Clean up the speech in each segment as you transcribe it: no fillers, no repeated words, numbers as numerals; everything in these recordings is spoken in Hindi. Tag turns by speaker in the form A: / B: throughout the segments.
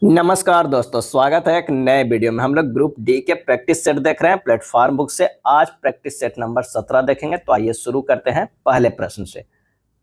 A: नमस्कार दोस्तों, स्वागत है एक नए वीडियो में। हम लोग ग्रुप डी के प्रैक्टिस सेट देख रहे हैं प्लेटफॉर्म बुक से। आज प्रैक्टिस सेट नंबर 17 देखेंगे। तो आइए शुरू करते हैं पहले प्रश्न से।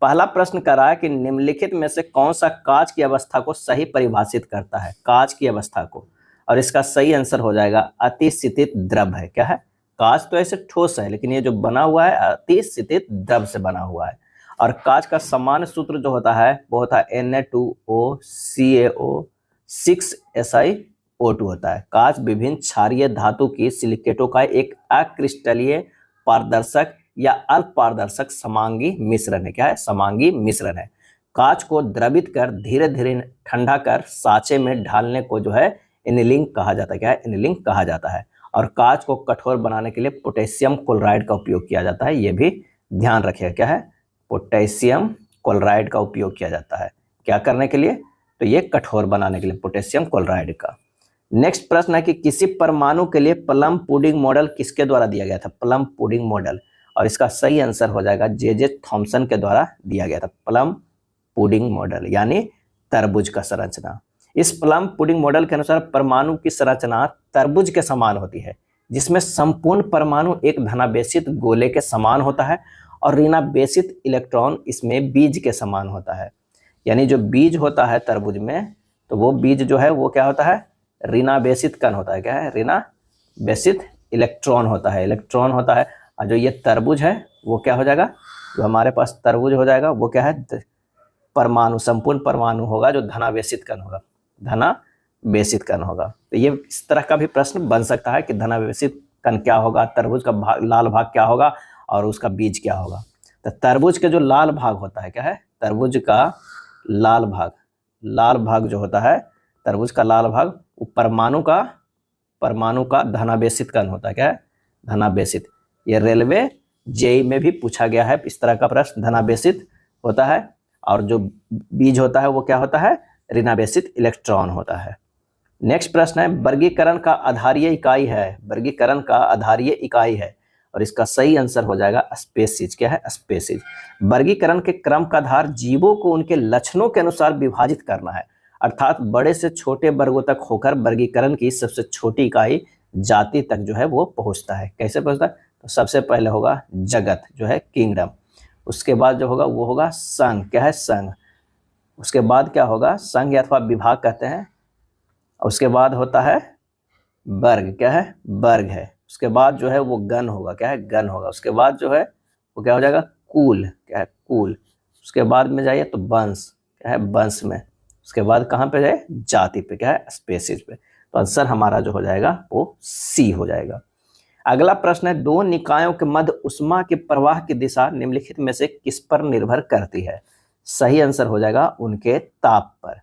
A: पहला प्रश्न कर रहा है कि निम्नलिखित में से कौन सा कांच की अवस्था को सही परिभाषित करता है, कांच की अवस्था को। और इसका सही आंसर हो जाएगा अतिस्थितित द्रव है। क्या है? कांच तो ऐसे ठोस है, लेकिन ये जो बना हुआ है अतिस्थितित द्रव से बना हुआ है। और कांच का सामान्य सूत्र जो होता है वो होता है Na2O CaO6Si O2 होता है। कांच विभिन्न क्षारीय धातु की सिलिकेटों का एक अक्रिस्टलीय पारदर्शक या अल्प पारदर्शक समांगी मिश्रण है। क्या है? समांगी मिश्रण है। कांच को द्रवित कर धीरे धीरे ठंडा कर साँचे में ढालने को जो है एनीलिंग कहा जाता है। क्या है? एनीलिंग कहा जाता है। और कांच को कठोर बनाने के लिए पोटेशियम क्लोराइड का उपयोग किया जाता है। यह भी ध्यान रखिएगा। क्या है? पोटेशियम क्लोराइड का उपयोग किया जाता है। क्या करने के लिए? तो ये कठोर बनाने के लिए पोटेशियम क्लोराइड का। नेक्स्ट प्रश्न है कि किसी परमाणु के लिए प्लम पुडिंग मॉडल किसके द्वारा दिया गया था? Plum pudding model. और इसका सही आंसर हो जाएगा जे थॉमसन के द्वारा दिया गया था। प्लम पुडिंग मॉडल यानी तरबूज का संरचना। इस प्लम पुडिंग मॉडल के अनुसार परमाणु की संरचना तरबूज के समान होती है, जिसमें संपूर्ण परमाणु एक धनावेशित गोले के समान होता है और ऋणावेशित इलेक्ट्रॉन इसमें बीज के समान होता है। यानी जो बीज होता है तरबूज में, तो वो बीज जो है वो क्या होता है? ऋणावेशित कण होता है। क्या है? ऋणावेशित इलेक्ट्रॉन होता है, इलेक्ट्रॉन होता है। और जो ये तरबूज है वो क्या हो जाएगा? जो हमारे पास तरबूज हो जाएगा वो क्या है? परमाणु, संपूर्ण परमाणु होगा जो धनावेशित कण होगा, धनावेशित कण होगा। तो ये इस तरह का भी प्रश्न बन सकता है कि धनावेशित कण क्या होगा, तरबूज का भाग, लाल भाग क्या होगा और उसका बीज क्या होगा। तो तरबूज के जो लाल भाग होता है, क्या है? तरबूज का लाल भाग जो होता है, तरबूज का लाल भाग, वो परमाणु का धनावेशित कण होता है। क्या है? धनावेशित। ये रेलवे जेई में भी पूछा गया है इस तरह का प्रश्न, धनावेशित होता है। और जो बीज होता है वो क्या होता है? ऋणावेशित इलेक्ट्रॉन होता है। नेक्स्ट प्रश्न है वर्गीकरण का आधारीय इकाई है, वर्गीकरण का आधारीय इकाई है। और इसका सही आंसर हो जाएगा स्पेसीज। क्या है? स्पेसीज। वर्गीकरण के क्रम का आधार जीवों को उनके लक्षणों के अनुसार विभाजित करना है, अर्थात बड़े से छोटे वर्गों तक होकर वर्गीकरण की सबसे छोटी इकाई जाति तक जो है वो पहुंचता है। कैसे पहुंचता है? तो सबसे पहले होगा जगत जो है किंगडम, उसके बाद जो होगा वो होगा संघ। क्या है? संघ। उसके बाद क्या होगा? संघ अथवा विभाग कहते हैं। उसके बाद होता है वर्ग। क्या है? वर्ग है। उसके बाद जो है वो गण होगा। क्या है? गण होगा। उसके बाद जो है वो क्या हो जाएगा? कुल। क्या है? कुल। उसके बाद में जाइए तो वंश। क्या है? वंश में। उसके बाद कहाँ पे जाए? जाति पे। क्या है? स्पेसीज पे। तो आंसर हमारा जो हो जाएगा वो सी हो जाएगा। अगला प्रश्न है दो निकायों के मध्य ऊष्मा के प्रवाह की दिशा निम्नलिखित में से किस पर निर्भर करती है? सही आंसर हो जाएगा उनके ताप पर।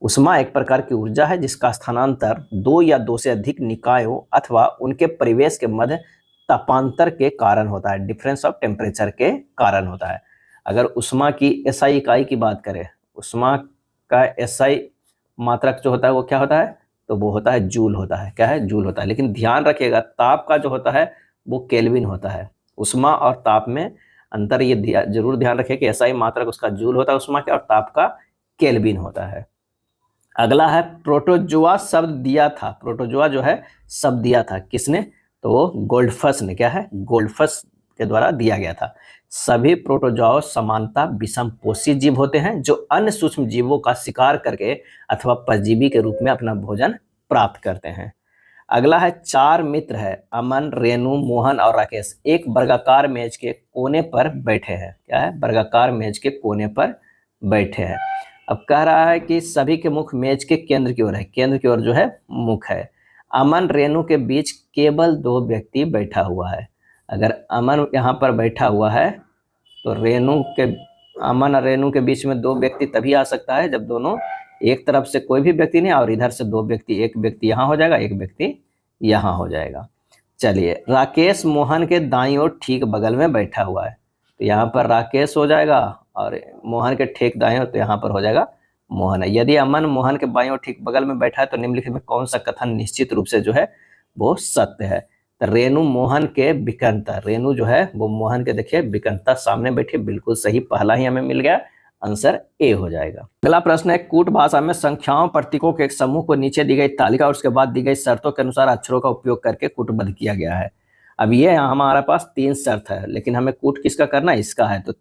A: ऊष्मा एक प्रकार की ऊर्जा है जिसका स्थानांतर दो या दो से अधिक निकायों अथवा उनके परिवेश के मध्य तापांतर के कारण होता है, डिफरेंस ऑफ टेम्परेचर के कारण होता है। अगर ऊष्मा की एसआई इकाई की बात करें, ऊष्मा का एसआई मात्रक जो होता है वो क्या होता है? तो वो होता है जूल होता है। क्या है? जूल होता है। लेकिन ध्यान रखिएगा ताप का जो होता है वो केल्विन होता है। ऊष्मा और ताप में अंतर ये जरूर ध्यान रखिए कि एसआई मात्रक उसका जूल होता है ऊष्मा के, और ताप का केल्विन होता है। अगला है प्रोटोजोआ शब्द दिया था, प्रोटोजोआ जो है शब्द दिया था किसने? तो गोल्डफस ने। क्या है? गोल्डफस के द्वारा दिया गया था। सभी प्रोटोजोआ समानता विषमपोषी जीव होते हैं जो अन्य सूक्ष्म जीवों का शिकार करके अथवा परजीवी के रूप में अपना भोजन प्राप्त करते हैं। अगला है चार मित्र है, अमन, रेणु, मोहन और राकेश एक वर्गाकार मेज के कोने पर बैठे हैं। क्या है? वर्गाकार मेज के कोने पर बैठे हैं। अब कह रहा है कि सभी के मुख मेज के केंद्र की ओर है, केंद्र की ओर जो है मुख है। अमन रेणु के बीच केवल दो व्यक्ति बैठा हुआ है। अगर अमन यहाँ पर बैठा हुआ है तो अमन और रेणु के बीच में दो व्यक्ति तभी आ सकता है जब दोनों एक तरफ से कोई भी व्यक्ति नहीं और इधर से दो व्यक्ति, एक व्यक्ति यहाँ हो जाएगा, एक व्यक्ति यहाँ हो जाएगा। चलिए, राकेश मोहन के दाईं ओर ठीक बगल में बैठा हुआ है, तो यहाँ पर राकेश हो जाएगा और मोहन के ठीक दाएं ओर तो यहाँ पर हो जाएगा मोहन है। यदि अमन मोहन के बाईं ओर ठीक बगल में बैठा है तो निम्नलिखित में कौन सा कथन निश्चित रूप से जो है वो सत्य है? तो रेणु मोहन के विकर्णता, रेणु जो है वो मोहन के देखिए विकर्णता सामने बैठी, बिल्कुल सही, पहला ही हमें मिल गया आंसर ए हो जाएगा। अगला प्रश्न है, कूट भाषा में संख्याओं प्रतीकों के एक समूह को नीचे दी गई तालिका और उसके बाद दी गई शर्तों के अनुसार अक्षरों का उपयोग करके कूटबद्ध किया गया है। अब ये हमारे पास 3 शर्त है, लेकिन हमें कूट किसका करना है, इसका है। तो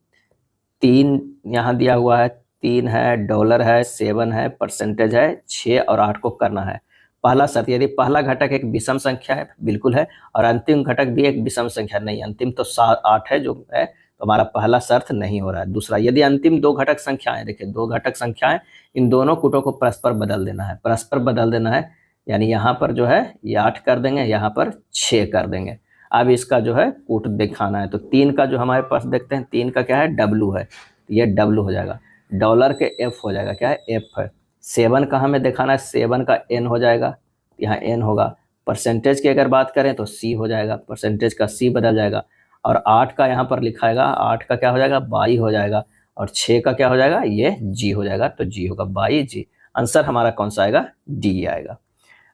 A: 3 यहाँ दिया हुआ है, 3 है, डॉलर है, 7 है, परसेंटेज है, 6 और 8 को करना है। पहला शर्त, यदि पहला घटक एक विषम संख्या है, बिल्कुल है, और अंतिम घटक भी एक विषम संख्या नहीं, अंतिम तो 8 है जो है, तो हमारा पहला शर्त नहीं हो रहा है। दूसरा, यदि अंतिम 2 घटक संख्याएं, देखिए 2 घटक संख्याएं, इन दोनों कूटों को परस्पर बदल देना है, परस्पर बदल देना है, यानी यहाँ पर जो है ये 8 कर देंगे, यहाँ पर 6 कर देंगे। अब इसका जो है कूट दिखाना है। तो 3 का जो हमारे पास देखते हैं, 3 का क्या है, डब्लू है, तो ये डब्लू हो जाएगा। डॉलर के एफ हो जाएगा, क्या है, एफ है। 7 का हमें दिखाना है, 7 का एन हो जाएगा, यहाँ एन होगा। परसेंटेज की अगर बात करें तो सी हो जाएगा, परसेंटेज का सी बदल जाएगा। और 8 का यहाँ पर लिखाएगा, 8 का क्या हो जाएगा, बाई हो जाएगा। और 6 का क्या हो जाएगा, ये जी हो जाएगा, तो जी होगा, बाई जी। आंसर हमारा कौन सा आएगा, डी आएगा।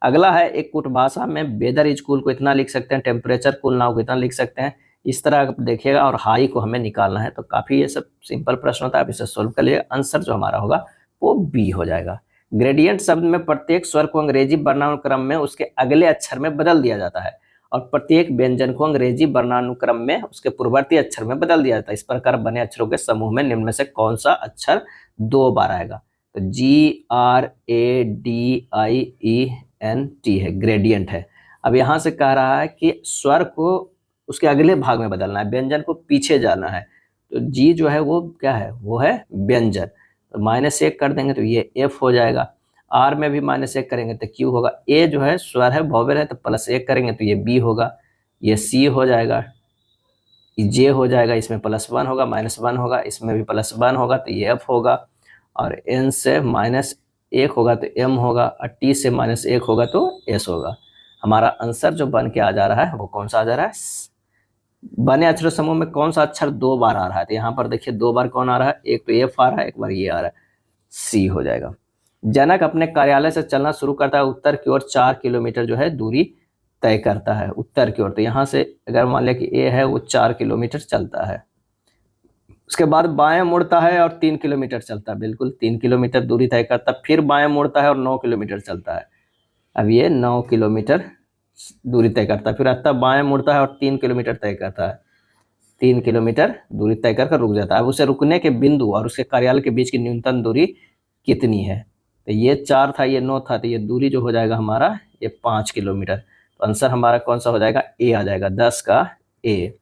A: अगला है, एक कूट भाषा में वेदर इज कूल को इतना लिख सकते हैं, टेम्परेचर कूल नाउ को इतना लिख सकते हैं, इस तरह आप देखिएगा, और हाई को हमें निकालना है। तो काफ़ी ये सब सिंपल प्रश्न होता है, आप इसे सोल्व कर लीजिए। आंसर जो हमारा होगा वो बी हो जाएगा। ग्रेडियंट शब्द में प्रत्येक स्वर को अंग्रेजी वर्णानुक्रम में उसके अगले अक्षर में बदल दिया जाता है, और प्रत्येक व्यंजन को अंग्रेजी वर्णानुक्रम में उसके पूर्ववर्ती अक्षर में बदल दिया जाता है। इस प्रकार बने अक्षरों के समूह में निम्न में से कौन सा अक्षर 2 बार आएगा। तो GRADIENT है, ग्रेडियंट है। अब यहाँ से कह रहा है कि स्वर को उसके अगले भाग में बदलना है, व्यंजन को पीछे जाना है। तो जी जो है वो क्या है, वो है व्यंजन, तो -1 कर देंगे तो ये एफ हो जाएगा। आर में भी -1 करेंगे तो क्यू होगा। ए जो है स्वर है, वॉवेल है, तो +1 करेंगे तो ये बी होगा, ये सी हो जाएगा, जे हो जाएगा, इसमें +1 होगा, -1 होगा, इसमें भी +1 होगा, तो ये एफ होगा। और एन से -1 होगा तो एम होगा, और टी से -1 होगा तो एस होगा। हमारा आंसर जो बन के आ जा रहा है वो कौन सा आ जा रहा है, बने अक्षर समूह में कौन सा अक्षर 2 बार आ रहा है। तो यहाँ पर देखिए 2 बार कौन आ रहा है, एक तो एफ आ रहा है, एक बार ये आ रहा है, सी हो जाएगा। जनक अपने कार्यालय से चलना शुरू करता है, उत्तर की ओर 4 किलोमीटर जो है दूरी तय करता है, उत्तर की ओर। तो यहाँ से अगर मान लिया कि ए है, वो 4 किलोमीटर चलता है। उसके बाद बाएं मुड़ता है और 3 किलोमीटर चलता है, बिल्कुल 3 किलोमीटर दूरी तय करता है। फिर बाएं मुड़ता है और 9 किलोमीटर चलता है। अब ये 9 किलोमीटर दूरी तय करता है। फिर आता बाएं मुड़ता है और 3 किलोमीटर तय करता है, 3 किलोमीटर दूरी तय कर रुक जाता है। अब उसे रुकने के बिंदु और उसके कार्यालय के बीच की न्यूनतम दूरी कितनी है। तो ये 4 था, ये 9 था, तो ये दूरी जो हो जाएगा हमारा ये 5 किलोमीटर। तो आंसर हमारा कौन सा हो जाएगा, ए आ जाएगा, 10 का ए।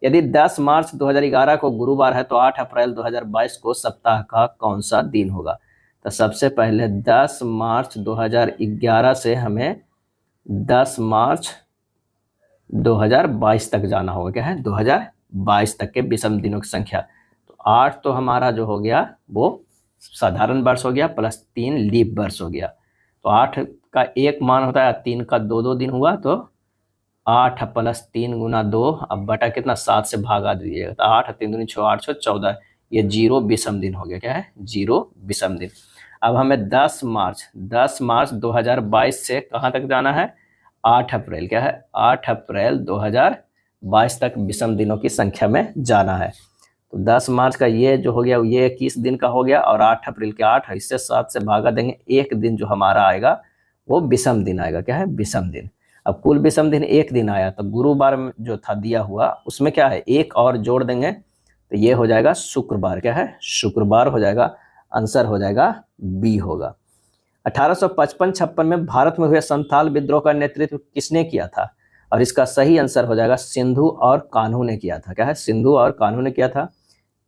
A: यदि 10 मार्च 2011 को गुरुवार है तो 8 अप्रैल 2022 को सप्ताह का कौन सा दिन होगा। तो सबसे पहले 10 मार्च 2011 से हमें 10 मार्च 2022 तक जाना होगा, क्या है, 2022 तक के विषम दिनों की संख्या। तो 8 तो हमारा जो हो गया वो साधारण वर्ष हो गया, +3 लीप वर्ष हो गया। तो 8 का 1 मान होता है, 3 का 2 दिन हुआ, तो 8 + 3 × 2, अब बटा कितना, 7 से भागा दीजिएगा, तो 8 3 दूनी 6, 8 6 14, ये 0 विषम दिन हो गया, क्या है, 0 विषम दिन। अब हमें 10 मार्च 2022 से कहाँ तक जाना है, 8 अप्रैल, क्या है, 8 अप्रैल 2022 तक विषम दिनों की संख्या में जाना है। तो 10 मार्च का ये जो हो गया ये 21 दिन का हो गया, और 8 अप्रैल के 8, इससे 7 से भागा देंगे, एक दिन जो हमारा आएगा वो विषम दिन आएगा, क्या है, विषम दिन। अब कुल विषम दिन एक दिन आया, तो गुरुवार में जो था दिया हुआ उसमें क्या है, एक और जोड़ देंगे, तो ये हो जाएगा शुक्रवार, क्या है, शुक्रवार हो जाएगा। आंसर हो जाएगा बी होगा। 1855-56 में भारत में हुए संथाल विद्रोह का नेतृत्व किसने किया था, और इसका सही आंसर हो जाएगा सिंधु और कान्हू ने किया था, क्या है, सिंधु और कान्हू ने किया था।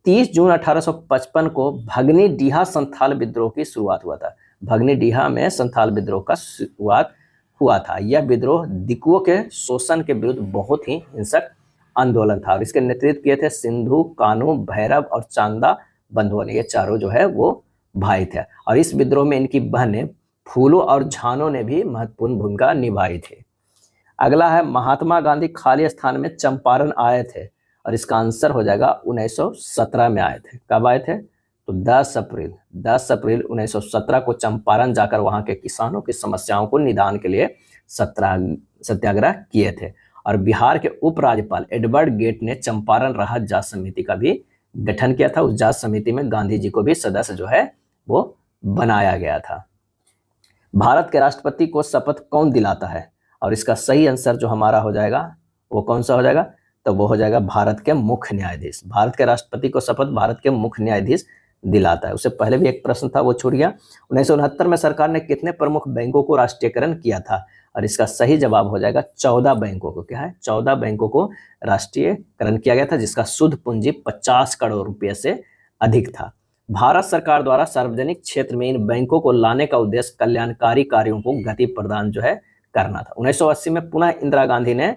A: 30 जून 1855 को भगनीडीहा संथाल विद्रोह की शुरुआत हुआ था। भगनीडीहा में संथाल विद्रोह का शुरुआत हुआ था। यह विद्रोह दिकुओं के शोषण के विरुद्ध बहुत ही हिंसक आंदोलन था, और इसके नेतृत्व किए थे सिंधु, कान्हू, भैरव और चांदा बंधुओं ने। ये चारों जो है वो भाई थे, और इस विद्रोह में इनकी बहनें फूलों और झानों ने भी महत्वपूर्ण भूमिका निभाई थी। अगला है, महात्मा गांधी खाली स्थान में चंपारण आए थे, और इसका आंसर हो जाएगा 1917 में आए थे। कब आए थे, तो 10 अप्रैल 1917 को चंपारण जाकर वहां के किसानों की समस्याओं को निदान के लिए सत्याग्रह किए थे। और बिहार के उपराज्यपाल एडवर्ड गेट ने चंपारण राहत जांच समिति का भी गठन किया था। उस जांच समिति में गांधी जी को भी सदस्य जो है वो बनाया गया था। भारत के राष्ट्रपति को शपथ कौन दिलाता है? और इसका सही आंसर जो हमारा हो जाएगा वो कौन सा हो जाएगा? तो वो हो जाएगा भारत के मुख्य न्यायाधीश। भारत के राष्ट्रपति को शपथ भारत के मुख्य न्यायाधीश दिलाता है। उससे पहले भी एक प्रश्न था, वो छूट गया। 1969 में सरकार ने कितने प्रमुख बैंकों को राष्ट्रीयकरण किया था? और इसका सही जवाब हो जाएगा 14 बैंकों को। क्या है? 14 बैंकों को राष्ट्रीयकरण किया गया था, जिसका शुद्ध पूंजी 50 करोड़ रुपये से अधिक था। भारत सरकार द्वारा सार्वजनिक क्षेत्र में इन बैंकों को लाने का उद्देश्य कल्याणकारी कार्यों को गति प्रदान जो है करना था। 1980 में पुनः इंदिरा गांधी ने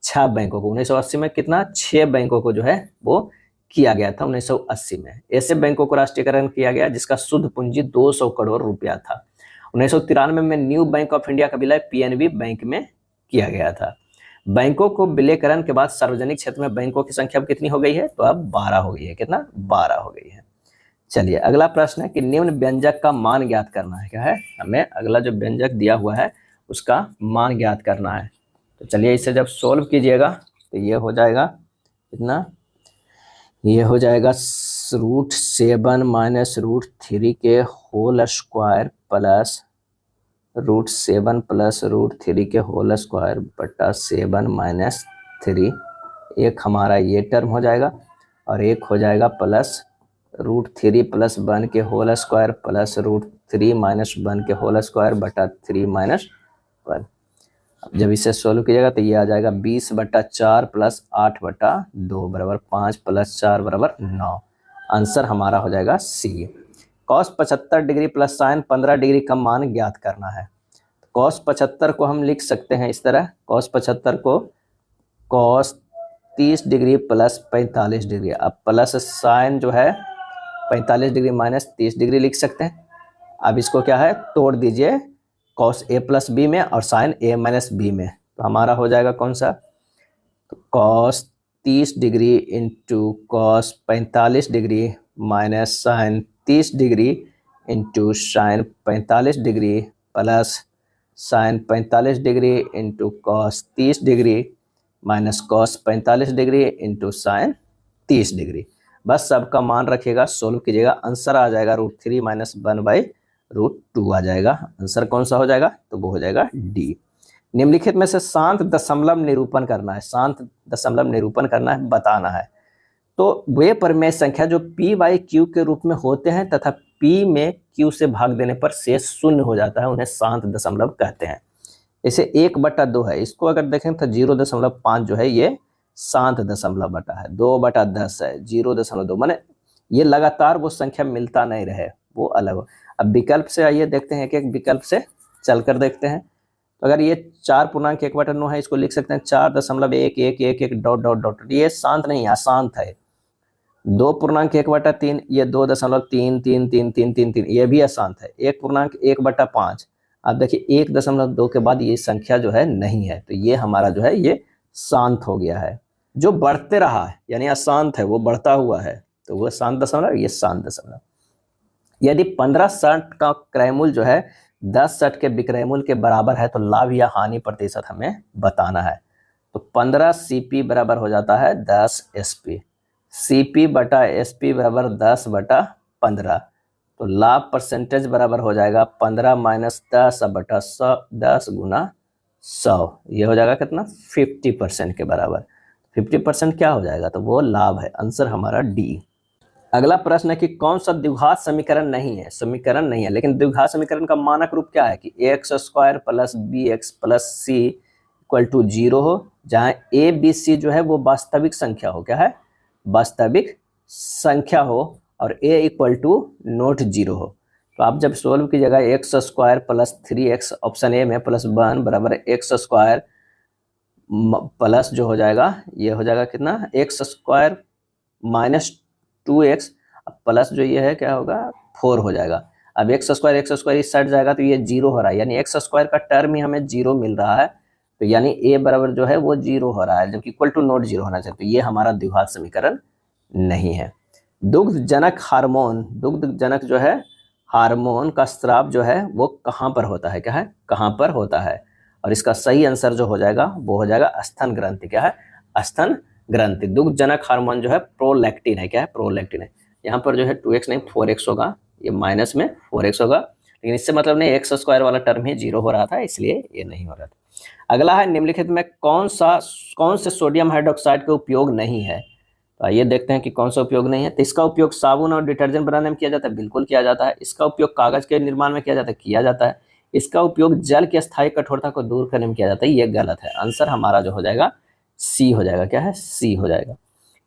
A: 6 बैंकों को, 1980 में कितना? 6 बैंकों को जो है वो किया गया था 1980 में। ऐसे बैंकों को राष्ट्रीयकरण किया गया जिसका शुद्ध पूंजी 200 करोड़ रुपया था। 1993 में न्यू बैंक ऑफ इंडिया का विलय पीएनबी बैंक में किया गया था। बैंकों को विलयकरण के बाद सार्वजनिक क्षेत्र में बैंकों की संख्या कितनी हो गई है? तो अब 12 हो गई है। कितना? 12 हो गई है। चलिए अगला प्रश्न है कि निम्न व्यंजक का मान ज्ञात करना है। क्या है? हमें अगला जो व्यंजक दिया हुआ है उसका मान ज्ञात करना है। तो चलिए इसे जब सोल्व कीजिएगा तो ये हो जाएगा कितना? ये हो जाएगा √7 माइनस √3 के होल स्क्वायर प्लस √7 प्लस √3 के होल स्क्वायर बटा 7 माइनस 3। एक हमारा ये टर्म हो जाएगा और एक हो जाएगा प्लस √3 प्लस 1 के होल स्क्वायर प्लस √3 माइनस 1 के होल स्क्वायर बटा 3 माइनस 1। जब इसे सोल्व कीजिएगा तो ये आ जाएगा 20/4 प्लस 8/2 बराबर 5 प्लस 4 बराबर 9। आंसर हमारा हो जाएगा सी। cos 75 degree plus sign 15 degree का मान ज्ञात करना है। cos 75 को हम लिख सकते हैं इस तरह, cos 75 को cos 30 डिग्री प्लस 45 डिग्री, अब प्लस साइन जो है 45 डिग्री माइनस 30 डिग्री लिख सकते हैं। अब इसको क्या है? तोड़ दीजिए cos a प्लस बी में और साइन a माइनस बी में, तो हमारा हो जाएगा कौन सा? तो cos 30 degree into cos 45 degree minus sine 30 degree into sine 45 degree plus sine 45 degree into cos 30 degree minus cos 45 degree into sine 30 degree. बस सबका मान रखिएगा, सोल्व कीजिएगा, आंसर आ जाएगा √3 माइनस 1/√2 आ जाएगा। आंसर कौन सा हो जाएगा? तो वो हो जाएगा डी। निम्नलिखित में से शांत दशमलव निरूपण करना है। शांत दशमलव निरूपण करना है, बताना है। तो वे परिमेय संख्या जो p/q के रूप में होते हैं तथा p में q से भाग देने पर शेष शून्य हो जाता है, उन्हें शांत दशमलव कहते हैं। इसे 1/2 है, इसको अगर देखें तो 0.5 जो है ये शांत दशमलव बटा है, 2/10 है, 0.2, माने ये लगातार वो संख्या मिलता नहीं रहे, वो अलग हो। अब विकल्प से आइए देखते हैं कि एक विकल्प से चलकर देखते हैं। तो अगर ये 4.1/9 है, इसको लिख सकते हैं 4.1111 ... ये शांत नहीं है, अशांत है। 2.1/3 ये 2.333333, ये भी अशांत है। 1.1/5, आप देखिए 1.2 के बाद ये संख्या जो है नहीं है, तो ये हमारा जो है ये शांत हो गया है। जो बढ़ते रहा है यानी अशांत है, वो बढ़ता हुआ है, तो वो शांत दशमलव, ये शांत दशमलव। यदि 15 शर्ट का क्रयमूल्य जो है 10 शर्ट के विक्रयमूल्य के बराबर है तो लाभ या हानि प्रतिशत हमें बताना है। तो 15 CP बराबर हो जाता है 10 SP, CP बटा SP बराबर 10/15, तो लाभ परसेंटेज बराबर हो जाएगा 15 माइनस 10/100, 10 गुना 100, ये हो जाएगा कितना? 50% के बराबर। 50% क्या हो जाएगा? तो वो लाभ है। आंसर हमारा डी। अगला प्रश्न है कि कौन सा द्विघात समीकरण नहीं है? समीकरण नहीं है, लेकिन द्विघात समीकरण का मानक रूप क्या है कि ax² plus bx plus c equal to 0 हो, जहां a b c जो है वो वास्तविक संख्या हो। क्या है? वास्तविक संख्या हो, और a इक्वल टू नॉट 0 हो। तो आप जब सोल्व कीजिएगा x² plus 3x option A में प्लस 1 बराबर x² प्लस जो हो जाएगा ये हो जाएगा कितना? x² माइनस 2x प्लस जो ये है क्या होगा? 4 हो जाएगा। अब x² इस साइड जाएगा तो ये 0 हो रहा है, यानी x² का टर्म ही हमें 0 मिल रहा है, तो यानी a बराबर जो है वो 0 हो रहा है, जबकि इक्वल टू नॉट 0 होना चाहिए। तो ये हमारा द्विघात समीकरण नहीं है। दुग्धजनक हार्मोन, दुग्धजनक जो है हार्मोन का स्राव जो है वो कहाँ पर होता है? क्या है? कहाँ पर होता है? और इसका सही आंसर जो हो जाएगा वो हो जाएगा स्तन ग्रंथि। क्या है? स्तन ग्रंथि। दुग्ध जनक हार्मोन जो है प्रोलैक्टिन है। क्या है? प्रोलैक्टिन है। यहाँ पर जो है 2x नहीं 4x होगा, ये माइनस में 4x होगा, लेकिन इससे मतलब नहीं, एक्स स्क्वायर वाला टर्म ही 0 हो रहा था, इसलिए ये नहीं हो रहा था। अगला है निम्नलिखित में कौन से सोडियम हाइड्रोक्साइड का उपयोग नहीं है? तो आइए देखते हैं कि कौन सा उपयोग नहीं है। तो इसका उपयोग साबुन और डिटर्जेंट बनाने में किया जाता है, बिल्कुल किया जाता है। इसका उपयोग कागज के निर्माण में किया जाता है, किया जाता है। इसका उपयोग जल की अस्थायी कठोरता को दूर करने में किया जाता है, ये गलत है। आंसर हमारा जो हो जाएगा सी हो जाएगा। क्या है? सी हो जाएगा।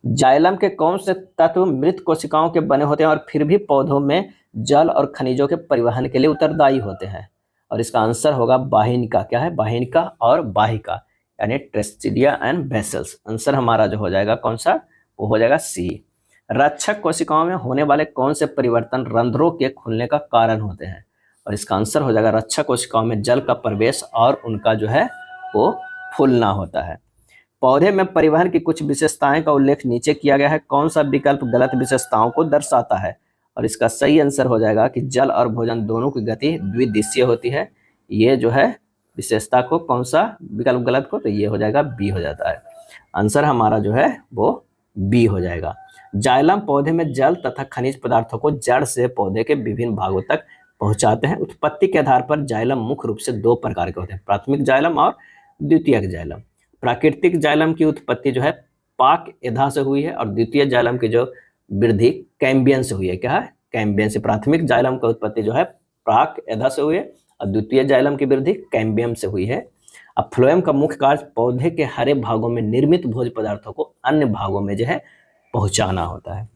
A: जाइलम के कौन से तत्व मृत कोशिकाओं के बने होते हैं और फिर भी पौधों में जल और खनिजों के परिवहन के लिए उत्तरदायी होते हैं? और इसका आंसर होगा वाहिनिका। क्या है? वाहिनिका और वाहिका, यानी टेस्टिडिया एंड वेसल्स। आंसर हमारा जो हो जाएगा कौन सा? वो हो जाएगा सी। रक्षक कोशिकाओं में होने वाले कौन से परिवर्तन रंध्रों के खुलने का कारण होते हैं? और इसका आंसर हो जाएगा रक्षक कोशिकाओं में जल का प्रवेश और उनका जो है वो फूलना होता है। पौधे में परिवहन की कुछ विशेषताएं का उल्लेख नीचे किया गया है, कौन सा विकल्प गलत विशेषताओं को दर्शाता है? और इसका सही आंसर हो जाएगा कि जल और भोजन दोनों की गति द्विदिशीय होती है। ये जो है विशेषता को कौन सा विकल्प गलत को? तो ये हो जाएगा बी हो जाता है। आंसर हमारा जो है वो बी हो जाएगा। जाइलम पौधे में जल तथा खनिज पदार्थों को जड़ से पौधे के विभिन्न भागों तक पहुंचाते हैं। उत्पत्ति के आधार पर जाइलम मुख्य रूप से दो प्रकार के होते हैं, प्राथमिक जाइलम और द्वितीयक जाइलम। प्राकृतिक जाइलम की उत्पत्ति जो है पाक एधा से हुई है और द्वितीय जाइलम की जो वृद्धि कैम्बियम से हुई है। क्या है? कैम्बियम से। प्राथमिक जाइलम की उत्पत्ति जो है पाक एधा से हुई है और द्वितीय जाइलम की वृद्धि कैम्बियम से हुई है। अब फ्लोएम का मुख्य कार्य पौधे के हरे भागों में निर्मित भोज्य पदार्थों को अन्य भागों में जो है पहुंचाना होता है।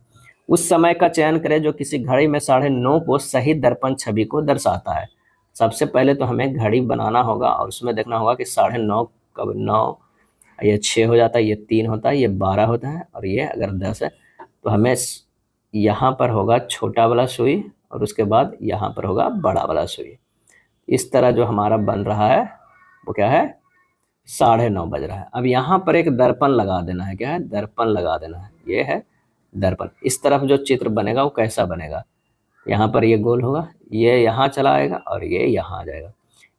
A: उस समय का चयन करें जो किसी घड़ी में 9:30 को सही दर्पण छवि को दर्शाता है। सबसे पहले तो हमें घड़ी बनाना होगा और उसमें देखना होगा कि 9:30 कब 9, ये 6 हो जाता है, ये 3 होता है, ये 12 होता है और ये अगर 10 है तो हमें यहाँ पर होगा छोटा वाला सुई और उसके बाद यहाँ पर होगा बड़ा वाला सुई। इस तरह जो हमारा बन रहा है वो क्या है? 9:30 बज रहा है। अब यहाँ पर एक दर्पण लगा देना है। क्या है? दर्पण लगा देना है। ये है दर्पण। इस तरफ जो चित्र बनेगा वो कैसा बनेगा? यहाँ पर ये गोल होगा, ये यहाँ चला आएगा और ये यहाँ आ जाएगा,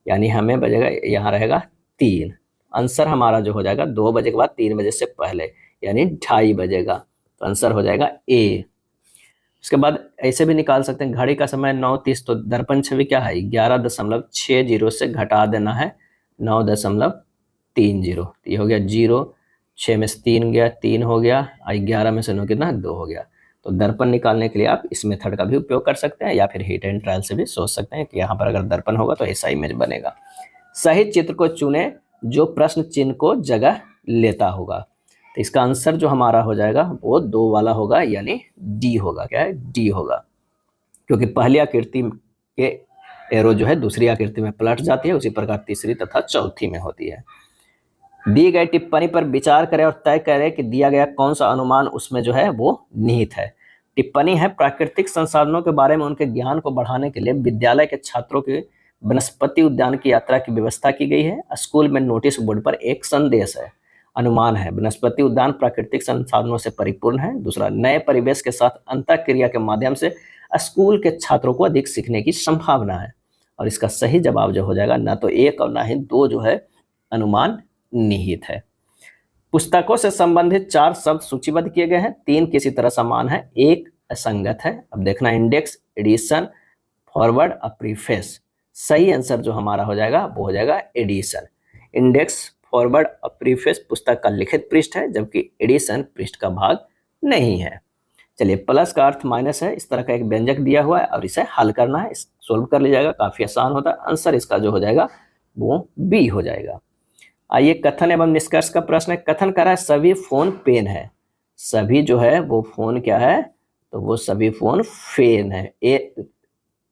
A: यानी हमें बजेगा यहाँ रहेगा 3। आंसर हमारा जो हो जाएगा 2 बजे के बाद 3 बजे से पहले, यानी 2:30 बजेगा। तो आंसर हो जाएगा ए। उसके बाद ऐसे भी निकाल सकते हैं, घड़ी का समय 9:30, तो दर्पण छवि क्या है? 11.60 से घटा देना है 9.30। ये हो गया 0, 6 में से 3 गया, 3 हो गया, 11 में से 9 कितना? 2 हो गया। तो दर्पण निकालने के लिए आप इस मेथड का भी उपयोग कर सकते हैं या फिर हिट एंड ट्रायल से भी सोच सकते हैं कि यहाँ पर अगर दर्पण होगा तो ऐसा इमेज बनेगा। सही चित्र को चुने जो प्रश्न चिन्ह को जगह लेता होगा। तो इसका आंसर जो हमारा हो जाएगा वो 2 वाला होगा, यानी डी होगा। क्या है? डी होगा, क्योंकि पहली आकृति के एरो जो है दूसरी आकृति में पलट जाती है, उसी प्रकार तीसरी तथा चौथी में होती है। दी गई टिप्पणी पर विचार करें और तय करें कि दिया गया कौन सा अनुमान उसमें जो है वो निहित है। टिप्पणी है, प्राकृतिक संसाधनों के बारे में उनके ज्ञान को बढ़ाने के लिए विद्यालय के छात्रों के वनस्पति उद्यान की यात्रा की व्यवस्था की गई है। स्कूल में नोटिस बोर्ड पर एक संदेश है। अनुमान है, वनस्पति उद्यान प्राकृतिक संसाधनों से परिपूर्ण है। दूसरा, नए परिवेश के साथ अंतःक्रिया के माध्यम से स्कूल के छात्रों को अधिक सीखने की संभावना है। और इसका सही जवाब जो हो जाएगा ना तो 1 और ना ही 2 जो है अनुमान निहित है। पुस्तकों से संबंधित 4 शब्द सूचीबद्ध किए गए हैं, 3 किसी तरह समान है, 1 असंगत है। अब देखना, इंडेक्स, एडिशन, फॉरवर्ड और प्रीफेस। सही आंसर जो हमारा हो जाएगा वो हो जाएगा एडिशन। इंडेक्स, फॉरवर्ड और प्रीफेस पुस्तक का लिखित पृष्ठ है, जबकि एडिशन पृष्ठ का भाग नहीं है। चलिए, प्लस का अर्थ माइनस है, इस तरह का एक व्यंजक दिया हुआ है और इसे हल करना है, सोल्व कर लीजिएगा, काफी आसान होता है। आंसर इसका जो हो जाएगा वो बी हो जाएगा। आइए, कथन एवं निष्कर्ष का प्रश्न है। कथन कर रहा है सभी फोन पेन है। सभी जो है वो फोन क्या है? तो वो सभी फोन फेन है,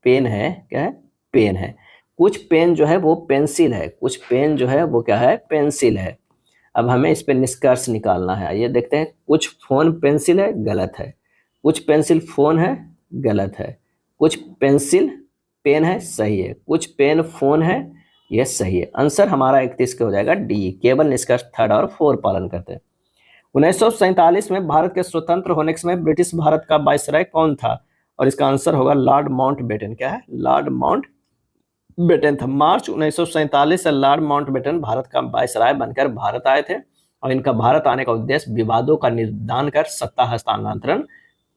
A: पेन है। क्या है? पेन है। कुछ पेन जो है वो पेंसिल है, कुछ पेन जो है वो क्या है? पेंसिल है। अब हमें इस पे निष्कर्ष निकालना है। आइए देखते हैं, कुछ फोन पेंसिल है, गलत है। कुछ पेंसिल फोन है, गलत है। कुछ पेंसिल पेन है, सही है। कुछ पेन फोन है, यह सही है। आंसर हमारा 31 का हो जाएगा डी। केवल निष्कर्ष 3 और 4 पालन करते हैं। 1947 में भारत के स्वतंत्र होने के समय ब्रिटिश भारत का वायसराय कौन था? और इसका आंसर होगा लॉर्ड माउंटबेटन। क्या है? लॉर्ड माउंटबेटन था। मार्च 1947 से लॉर्ड माउंटबेटन भारत का वायसराय बनकर भारत आए थे और इनका भारत आने का उद्देश्य विवादों का निदान कर सत्ता हस्तांतरण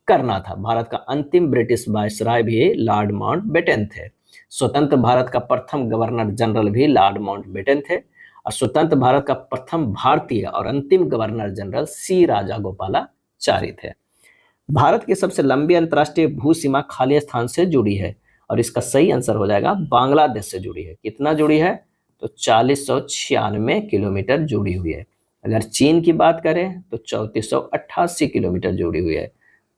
A: करना था। भारत का अंतिम ब्रिटिश वायसराय भी लॉर्ड माउंटबेटन थे। स्वतंत्र भारत का प्रथम गवर्नर जनरल भी लॉर्ड माउंटबेटन थे और स्वतंत्र भारत का प्रथम भारतीय और अंतिम गवर्नर जनरल सी राजागोपालाचारी थे। भारत की सबसे लंबी अंतर्राष्ट्रीय भू सीमा खाली स्थान से जुड़ी है और इसका सही आंसर हो जाएगा बांग्लादेश से जुड़ी है। कितना जुड़ी है? तो 4096 किलोमीटर जुड़ी हुई है। अगर चीन की बात करें तो 3488 किलोमीटर जुड़ी हुई है।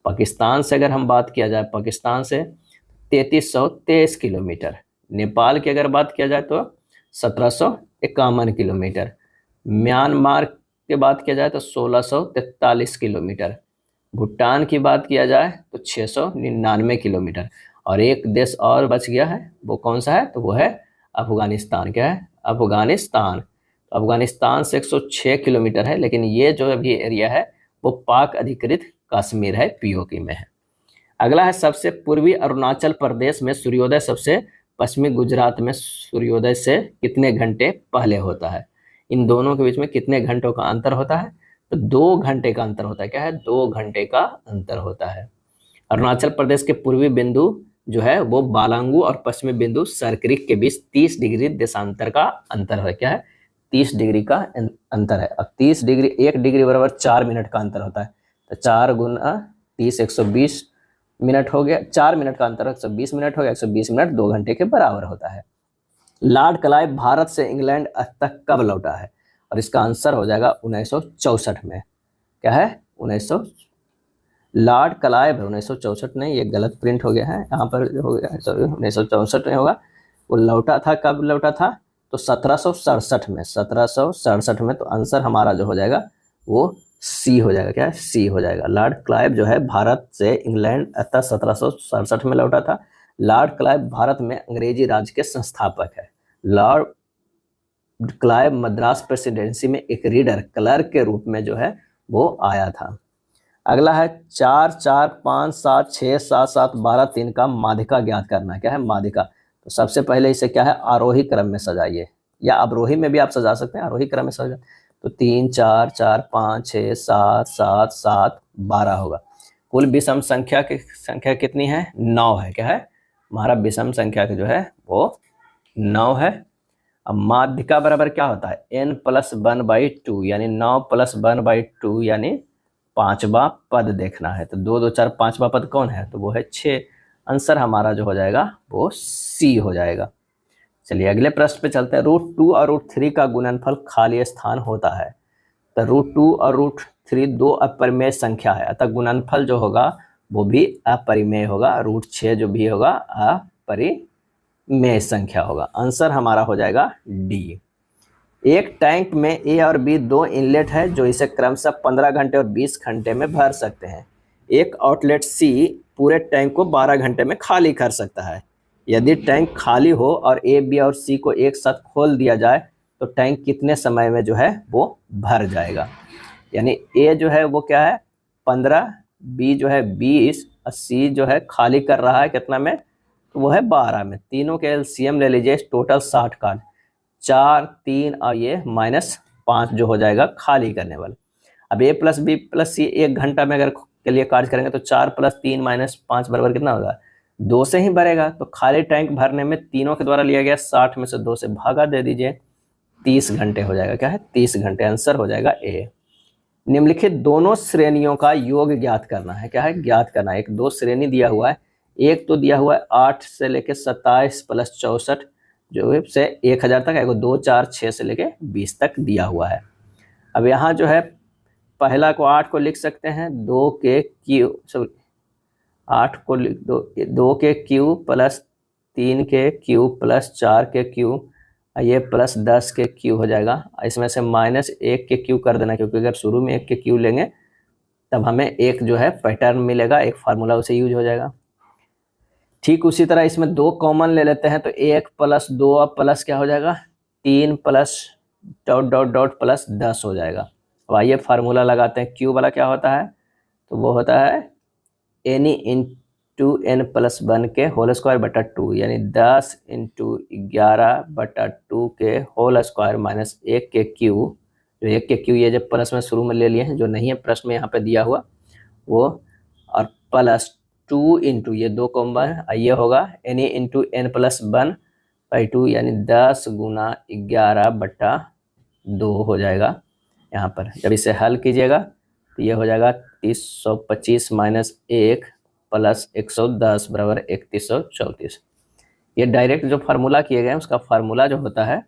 A: पाकिस्तान से अगर हम बात किया जाए, पाकिस्तान से 3323 किलोमीटर। नेपाल की अगर बात किया जाए तो 1751 किलोमीटर। म्यांमार की बात किया जाए तो 1643 किलोमीटर। भूटान की बात किया जाए तो 699 किलोमीटर। और एक देश और बच गया है, वो कौन सा है? तो वो है अफगानिस्तान। क्या है? अफगानिस्तान। अफगानिस्तान से 106 किलोमीटर है, लेकिन ये जो अभी एरिया है वो पाक अधिकृत कश्मीर है, पीओके में है। अगला है सबसे पूर्वी अरुणाचल प्रदेश में सूर्योदय सबसे पश्चिमी गुजरात में सूर्योदय से कितने घंटे पहले होता है? इन दोनों के बीच में कितने घंटों का अंतर होता है? तो 2 घंटे का अंतर होता है। क्या है? 2 घंटे का अंतर होता है। अरुणाचल प्रदेश के पूर्वी बिंदु जो है वो बालांगू और पश्चिमी बिंदु सरक्रिक के बीच 30 डिग्री देशांतर का अंतर है। क्या है? 30 डिग्री का अंतर है। अब 30 डिग्री, 1 डिग्री बराबर 4 मिनट का अंतर होता है। तो 4 गुना 30 120 मिनट हो गया। 4 मिनट का अंतर 120 मिनट हो गया। 120 मिनट 2 घंटे के बराबर होता है। लॉर्ड क्लाइव भारत से इंग्लैंड तक कब लौटा है? और इसका आंसर हो जाएगा 1964 में। क्या है? 1900 लॉर्ड क्लाइव है, 1964 नहीं, ये गलत प्रिंट हो गया है, यहाँ पर हो गया है, सॉरी 1964 में होगा। वो लौटा था, कब लौटा था? तो 1767 में। 1767 में। तो आंसर हमारा जो हो जाएगा वो सी हो जाएगा। क्या है? सी हो जाएगा। लॉर्ड क्लाइव जो है भारत से इंग्लैंड 1767 में लौटा था। लॉर्ड क्लाइव भारत में अंग्रेजी राज के संस्थापक है। लॉर्ड क्लाइव मद्रास प्रेसिडेंसी में एक रीडर क्लर्क के रूप में जो है वो आया था। अगला है 4 4 5 7 6 7 7 12 3 का माध्यिका ज्ञात करना। क्या है? माध्यिका। तो सबसे पहले इसे क्या है? आरोही क्रम में सजाइए, या अवरोही में भी आप सजा सकते हैं, आरोही क्रम में सजा। तो 3 4 4 5 6 7 7 7 12 होगा। कुल विषम संख्या की संख्या कितनी है? 9 है। क्या है? हमारा विषम संख्या की जो है वो 9 है। अब माध्यिका बराबर क्या होता है? n + 1/2 यानी 9 + 1/2 यानी 5वां पद देखना है। तो 2 2 4 5वां पद कौन है? तो वो है 6। आंसर हमारा जो हो जाएगा वो सी हो जाएगा। चलिए अगले प्रश्न पे चलते हैं। √2 और √3 का गुणनफल खाली स्थान होता है। तो √2 और √3 दो अपरिमेय संख्या है, अतः गुणनफल जो होगा वो भी अपरिमेय होगा। √6 जो भी होगा अपरिमेय संख्या होगा। आंसर हमारा हो जाएगा डी। एक टैंक में ए और बी 2 इनलेट है जो इसे क्रमशः 15 घंटे और 20 घंटे में भर सकते हैं। एक आउटलेट सी पूरे टैंक को 12 घंटे में खाली कर सकता है। यदि टैंक खाली हो और ए बी और सी को एक साथ खोल दिया जाए तो टैंक कितने समय में जो है वो भर जाएगा? यानी ए जो है वो क्या है? 15, बी जो है 20 और सी जो है खाली कर रहा है कितना में? तो वो है 12 में। तीनों के एलसीएम ले लीजिए, टोटल 60 कार्ड। 4 3 और ये -5 जो हो जाएगा खाली करने वाला। अब ए प्लस बी प्लस सी 1 घंटा में अगर के लिए कार्य करेंगे तो 4 + 3 - 5 बराबर कितना होगा? 2 से ही भरेगा। तो खाली टैंक भरने में तीनों के द्वारा लिया गया 60 में से 2 से भागा दे दीजिए, 30 घंटे हो जाएगा। क्या है? 30 घंटे। आंसर हो जाएगा ए। निम्नलिखित दोनों श्रेणियों का योग ज्ञात करना है। क्या है? ज्ञात करना है। एक 2 श्रेणी दिया हुआ है। एक तो दिया हुआ है 8 से लेके 27 + 64 जो से 1000 तक है। 2 4 6 से लेके 20 तक दिया हुआ है। अब यहाँ जो है पहला को 8 को लिख सकते हैं 2 के क्यू, सॉरी 8 को लिख दो, 2 के क्यू प्लस 3 के क्यू प्लस 4 के क्यू, ये +10 के क्यू हो जाएगा। इसमें से -1 के क्यू कर देना, क्योंकि अगर शुरू में 1 के क्यू लेंगे तब हमें एक जो है पैटर्न मिलेगा, एक फार्मूला उसे यूज हो जाएगा। ठीक उसी तरह इसमें 2 कॉमन ले लेते हैं तो 1 + 2 प्लस क्या हो जाएगा? 3 + ... +10 हो जाएगा। अब आइए फार्मूला लगाते हैं। क्यू वाला क्या होता है? तो वो होता है n × n + 1 के होल स्क्वायर बटा 2 यानी 10 × 11 बटा 2 के होल स्क्वायर -1 के क्यू जो 1 के क्यू ये जब प्लस में शुरू में ले लिए हैं, जो नहीं है प्रश्न में यहाँ पे दिया हुआ वो, और प्लस 2 इंटू ये 2 कॉमन, ये होगा एन इंटू एन प्लस 1/2 यानी 10 गुना 11/2 हो जाएगा। यहाँ पर जब इसे हल कीजिएगा तो ये हो जाएगा 325 माइनस 1 प्लस 110 बराबर 3134। ये डायरेक्ट जो फार्मूला किए गए हैं उसका फार्मूला जो होता है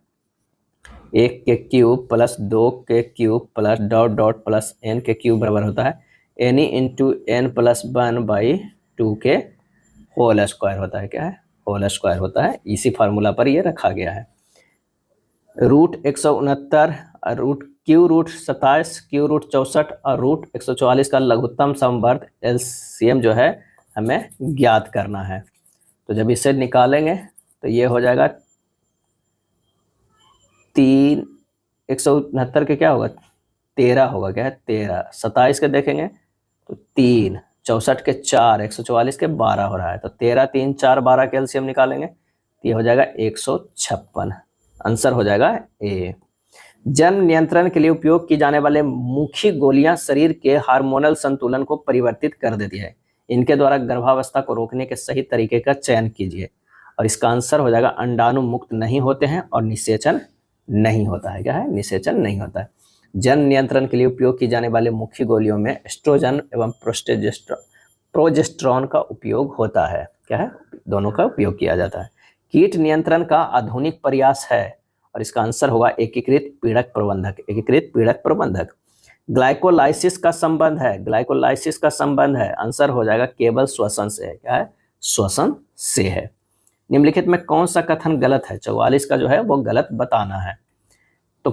A: 1 के क्यूब प्लस 2 के cube plus dot dot plus n के क्यूब बराबर होता है एन इंटू एन प्लस 1/2 के होल स्क्वायर होता है। क्या है? होल स्क्वायर होता है। इसी फार्मूला पर ये रखा गया है। रूट 169 और रूट 27 क्यू रूट 64 और रूट 144 का लघुत्तम समवर्ग एलसीएम जो है हमें ज्ञात करना है। तो जब इसे निकालेंगे तो ये हो जाएगा 169 के क्या होगा 13 होगा। क्या है? 13। 27 के देखेंगे तो 3, 64 के 4, 144 के 12 हो रहा है। तो 13, 3, 4, 12 के एलसीएम निकालेंगे तो ये हो जाएगा 156। आंसर हो जाएगा ए। जन्म नियंत्रण के लिए उपयोग की जाने वाले मुख्य गोलियां शरीर के हार्मोनल संतुलन को परिवर्तित कर देती है। इनके द्वारा गर्भावस्था को रोकने के सही तरीके का चयन कीजिए। और इसका आंसर हो जाएगा अंडाणु मुक्त नहीं होते हैं और निषेचन नहीं होता है। क्या है? निषेचन नहीं होता है। जन्म नियंत्रण के लिए उपयोग की जाने वाले मुख्य गोलियों में एस्ट्रोजन एवं प्रोजेस्टेरॉन का उपयोग होता है। क्या है? दोनों का उपयोग किया जाता है। कीट नियंत्रण का आधुनिक प्रयास है और इसका आंसर होगा एकीकृत पीड़क प्रबंधक। एकीकृत पीड़क प्रबंधक। ग्लाइकोलाइसिस का संबंध है। ग्लाइकोलाइसिस का संबंध है। आंसर हो जाएगा केवल श्वसन से है। क्या है? श्वसन से है। निम्नलिखित में कौन सा कथन गलत है? 44 का जो है वो गलत बताना है। तो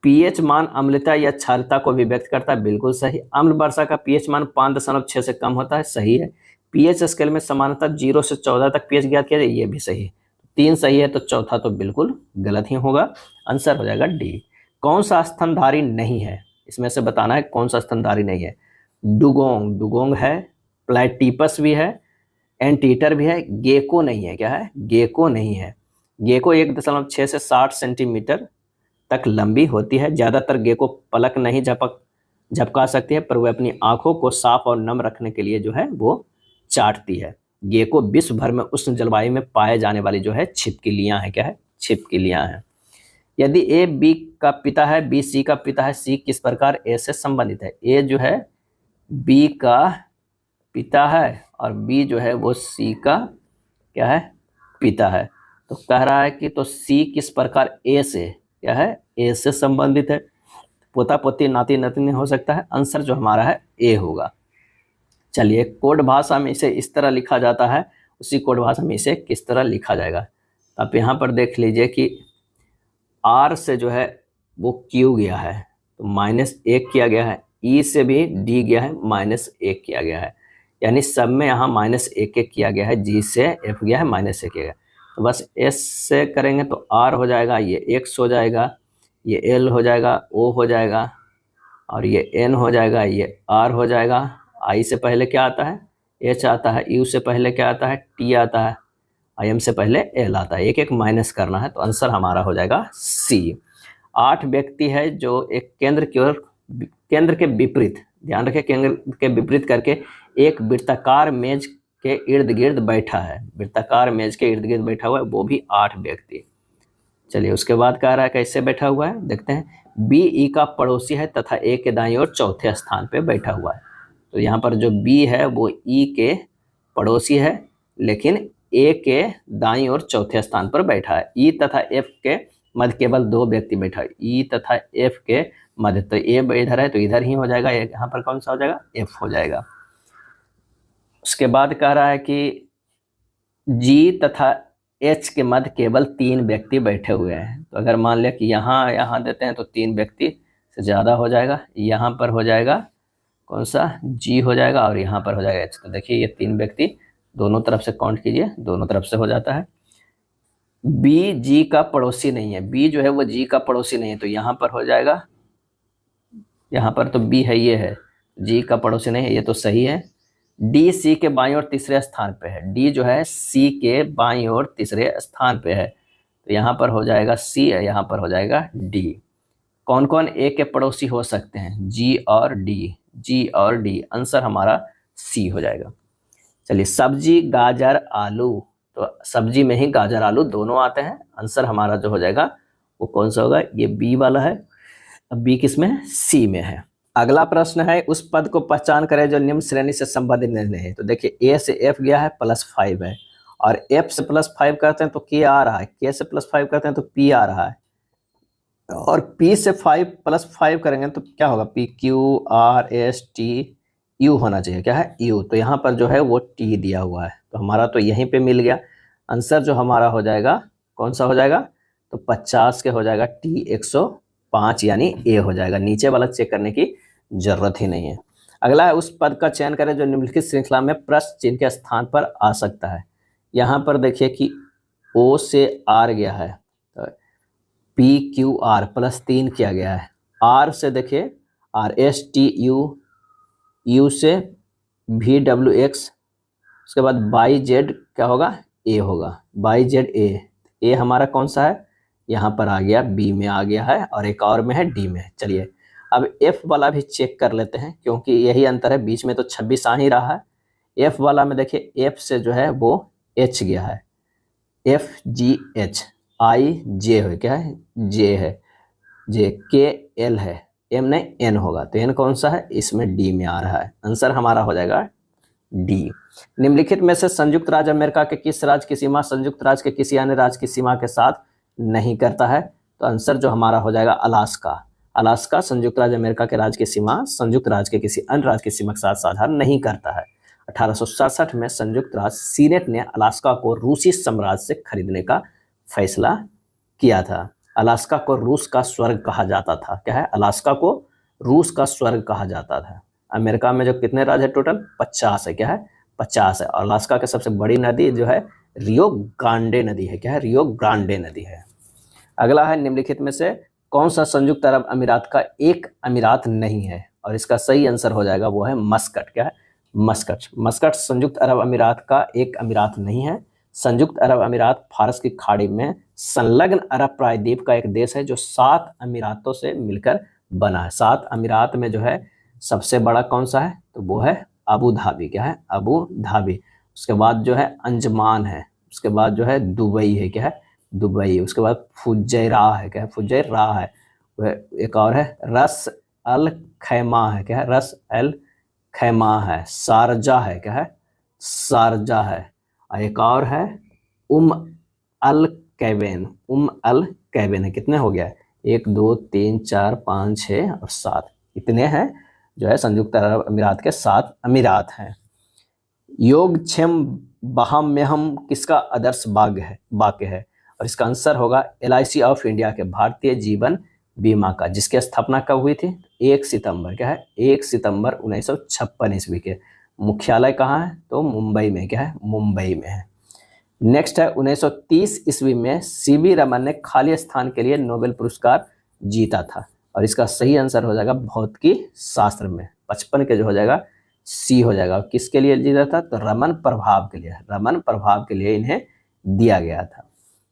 A: पीएच मान अम्लता या क्षारता को भी व्यक्त करता है। बिल्कुल सही। अम्ल वर्षा का पीएच मान 5.6 से कम होता है। सही है। पीएच स्केल में समानतः 0 से 14 तक पीएच ज्ञात किया जाए। ये भी सही है। 3 सही है तो चौथा तो बिल्कुल गलत ही होगा। आंसर हो जाएगा डी। कौन सा स्तनधारी नहीं है? इसमें से बताना है कौन सा स्तनधारी नहीं है। डुगोंग, डुगोंग है। प्लेटिपस भी है। एंटीटर भी है। गेको नहीं है। क्या है? गेको नहीं है। गेको 1.6 से 60 सेंटीमीटर तक लंबी होती है। ज़्यादातर गेको पलक नहीं झपका सकती है, पर वह अपनी आंखों को साफ और नम रखने के लिए जो है वो चाटती है। गेको विश्व भर में उष्ण जलवायु में पाए जाने वाली जो है छिपकलियां हैं। क्या है? छिपकलियां हैं। यदि ए बी का पिता है, बी सी का पिता है, सी किस प्रकार ए से संबंधित है? ए जो है बी का पिता है और बी जो है वो सी का क्या है? पिता है। तो कह रहा है कि तो सी किस प्रकार ए से क्या है? ए से संबंधित है। पोता पोती नाती नातनी हो सकता है। आंसर जो हमारा है ए होगा। चलिए, कोड भाषा में इसे इस तरह लिखा जाता है, उसी कोड भाषा में इसे किस तरह लिखा जाएगा। आप यहाँ पर देख लीजिए कि आर से जो है वो क्यू गया है तो -1 किया गया है। ई से भी डी गया है, -1 किया गया है। यानी सब में यहाँ -1 किया गया है। जी से एफ गया है, -1 किया गया। तो बस एस से करेंगे तो आर हो जाएगा, ये एक्स हो जाएगा, ये एल हो जाएगा, ओ हो जाएगा और ये एन हो जाएगा, ये आर हो जाएगा। आई से पहले क्या आता है? एच आता है। यू से पहले क्या आता है? टी आता है। आई एम से पहले एल आता है। एक एक माइनस करना है तो आंसर हमारा हो जाएगा सी। 8 व्यक्ति है जो एक केंद्र के विपरीत, ध्यान रखें, केंद्र के विपरीत करके एक वृत्ताकार मेज के इर्द गिर्द बैठा है। वृत्ताकार मेज के इर्द गिर्द बैठा हुआ है, वो भी 8 व्यक्ति। चलिए, उसके बाद कह रहा है कैसे बैठा हुआ है, देखते हैं। बी ई का पड़ोसी है तथा ए के दाईं ओर चौथे स्थान पे बैठा हुआ है। तो यहाँ पर जो बी है वो ई के पड़ोसी है, लेकिन ए के दाईं ओर चौथे स्थान पर बैठा है। ई तथा एफ के मध्य केवल 2 व्यक्ति बैठा है। ई तथा एफ के मध्य, तो ए इधर है तो इधर ही हो जाएगा। यहाँ पर कौन सा हो जाएगा? एफ हो जाएगा। उसके बाद कह रहा है कि जी तथा एच के मध्य केवल 3 व्यक्ति बैठे हुए हैं। तो अगर मान लिया कि यहाँ देते हैं तो 3 व्यक्ति से ज़्यादा हो जाएगा। यहाँ पर हो जाएगा कौन सा? जी हो जाएगा और यहाँ पर हो जाएगा एच। तो देखिए ये 3 व्यक्ति दोनों तरफ से काउंट कीजिए, दोनों तरफ से हो जाता है। बी जी का पड़ोसी नहीं है। बी जो है वो जी का पड़ोसी नहीं है, तो यहाँ पर हो जाएगा, यहाँ पर तो बी है, ये है, जी का पड़ोसी नहीं है, ये तो सही है। डी सी के बाईं ओर तीसरे स्थान पे है। डी जो है सी के बाईं ओर तीसरे स्थान पे है, तो यहाँ पर हो जाएगा सी है, यहाँ पर हो जाएगा डी। कौन कौन ए के पड़ोसी हो सकते हैं? जी और डी, जी और डी, आंसर हमारा सी हो जाएगा। चलिए, सब्जी गाजर आलू, तो सब्जी में ही गाजर आलू दोनों आते हैं, आंसर हमारा जो हो जाएगा वो कौन सा होगा? ये बी वाला है। अब बी किसमें है? सी में है। अगला प्रश्न है, उस पद को पहचान करें जो निम्न श्रेणी से संबंधित नहीं है। तो देखिए, ए से एफ गया है, +5 है, और एफ से +5 करते हैं तो के आ रहा है, के से +5 करते हैं तो पी आ रहा है, और पी से 5 +5 करेंगे तो क्या होगा? P Q R S T U होना चाहिए, क्या है? यू। तो यहाँ पर जो है वो टी दिया हुआ है, तो हमारा तो यहीं पे मिल गया। आंसर जो हमारा हो जाएगा कौन सा हो जाएगा? तो 50 के हो जाएगा टी 105, यानी ए हो जाएगा। नीचे वाला चेक करने की जरूरत ही नहीं है। अगला है, उस पद का चयन करें जो निम्नलिखित श्रृंखला में प्रश्न चिन्ह के स्थान पर आ सकता है। यहाँ पर देखिए कि ओ से आर गया है, तो पी क्यू आर +3 किया गया है, आर से देखिए R S T U, you से वी डब्ल्यू एक्स, उसके बाद बाई जेड क्या होगा? ए होगा, बाई जेड ए, ए हमारा कौन सा है? यहाँ पर आ गया, बी में आ गया है, और एक और में है, डी में है। चलिए, अब एफ वाला भी चेक कर लेते हैं, क्योंकि यही अंतर है, बीच में तो 26 आ ही रहा है। एफ वाला में देखिए, एफ से जो है वो एच गया है, एफ जी एच, आई जे है, क्या है? जे है, जे, के एल है, एम नहीं एन होगा, तो एन कौन सा है? इसमें डी में आ रहा है, आंसर हमारा हो जाएगा डी। निम्नलिखित में से संयुक्त राज्य अमेरिका के किस राज्य की सीमा संयुक्त राज्य के किसी अन्य राज्य की सीमा के साथ नहीं करता है? तो आंसर जो हमारा हो जाएगा अलास्का। अलास्का संयुक्त राज्य अमेरिका के राज्य की सीमा संयुक्त राज्य के किसी अन्य राज्य की सीमा के साथ साझा नहीं करता है। 1867 में संयुक्त राज्य सीनेट ने अलास्का को रूसी साम्राज्य से खरीदने का फैसला किया था। अलास्का को रूस का स्वर्ग कहा जाता था, क्या है? अलास्का को रूस का स्वर्ग कहा जाता था। अमेरिका में जो कितने राज्य है टोटल? 50 है, क्या है? 50 है। और अलास्का की सबसे बड़ी नदी जो है रियो ग्रांडे नदी है, क्या है? रियो ग्रांडे नदी है। अगला है, निम्नलिखित में से कौन सा संयुक्त अरब अमीरात का एक अमीरात नहीं है? और इसका सही आंसर हो जाएगा वो है मस्कट, क्या है? मस्कट। मस्कट संयुक्त अरब अमीरात का एक अमीरात नहीं है। संयुक्त अरब अमीरात फारस की खाड़ी में संलग्न अरब प्रायद्वीप का एक देश है जो 7 अमीरातों से मिलकर बना है। 7 अमीरात में जो है सबसे बड़ा कौन सा है? तो वो है अबू धाबी, क्या है? Abu Dhabi. उसके बाद जो है अंजमान है, उसके बाद जो है दुबई है, क्या है? दुबई। उसके बाद फुजैरा है, क्या है? फुजैरा है। वह एक और है रस अल खैमा है, क्या है? रस अल खैमा है। शारजा है, क्या है? शारजा है। और एक और है अल कैबेन, अल कैबेन है। कितने हो गया? 1 2 3 4 5 6 और 7, इतने हैं जो है संयुक्त अरब अमीरात के 7 अमीरात हैं। योगक्षेम बहाम्यहम किसका आदर्श वाक्य है? और इसका आंसर होगा LIC ऑफ इंडिया के, भारतीय जीवन बीमा का, जिसकी स्थापना कब हुई थी? 1 सितंबर, क्या है? 1 सितंबर 1956 ईस्वी के। मुख्यालय कहाँ है? तो मुंबई में, क्या है? मुंबई में है। नेक्स्ट है, 1930 ईस्वी में CB रमन ने खाली स्थान के लिए नोबेल पुरस्कार जीता था, और इसका सही आंसर हो जाएगा भौतिकी शास्त्र में। 55 के जो हो जाएगा सी हो जाएगा। किसके लिए जीता था? तो रमन प्रभाव के लिए, रमन प्रभाव के लिए इन्हें दिया गया था।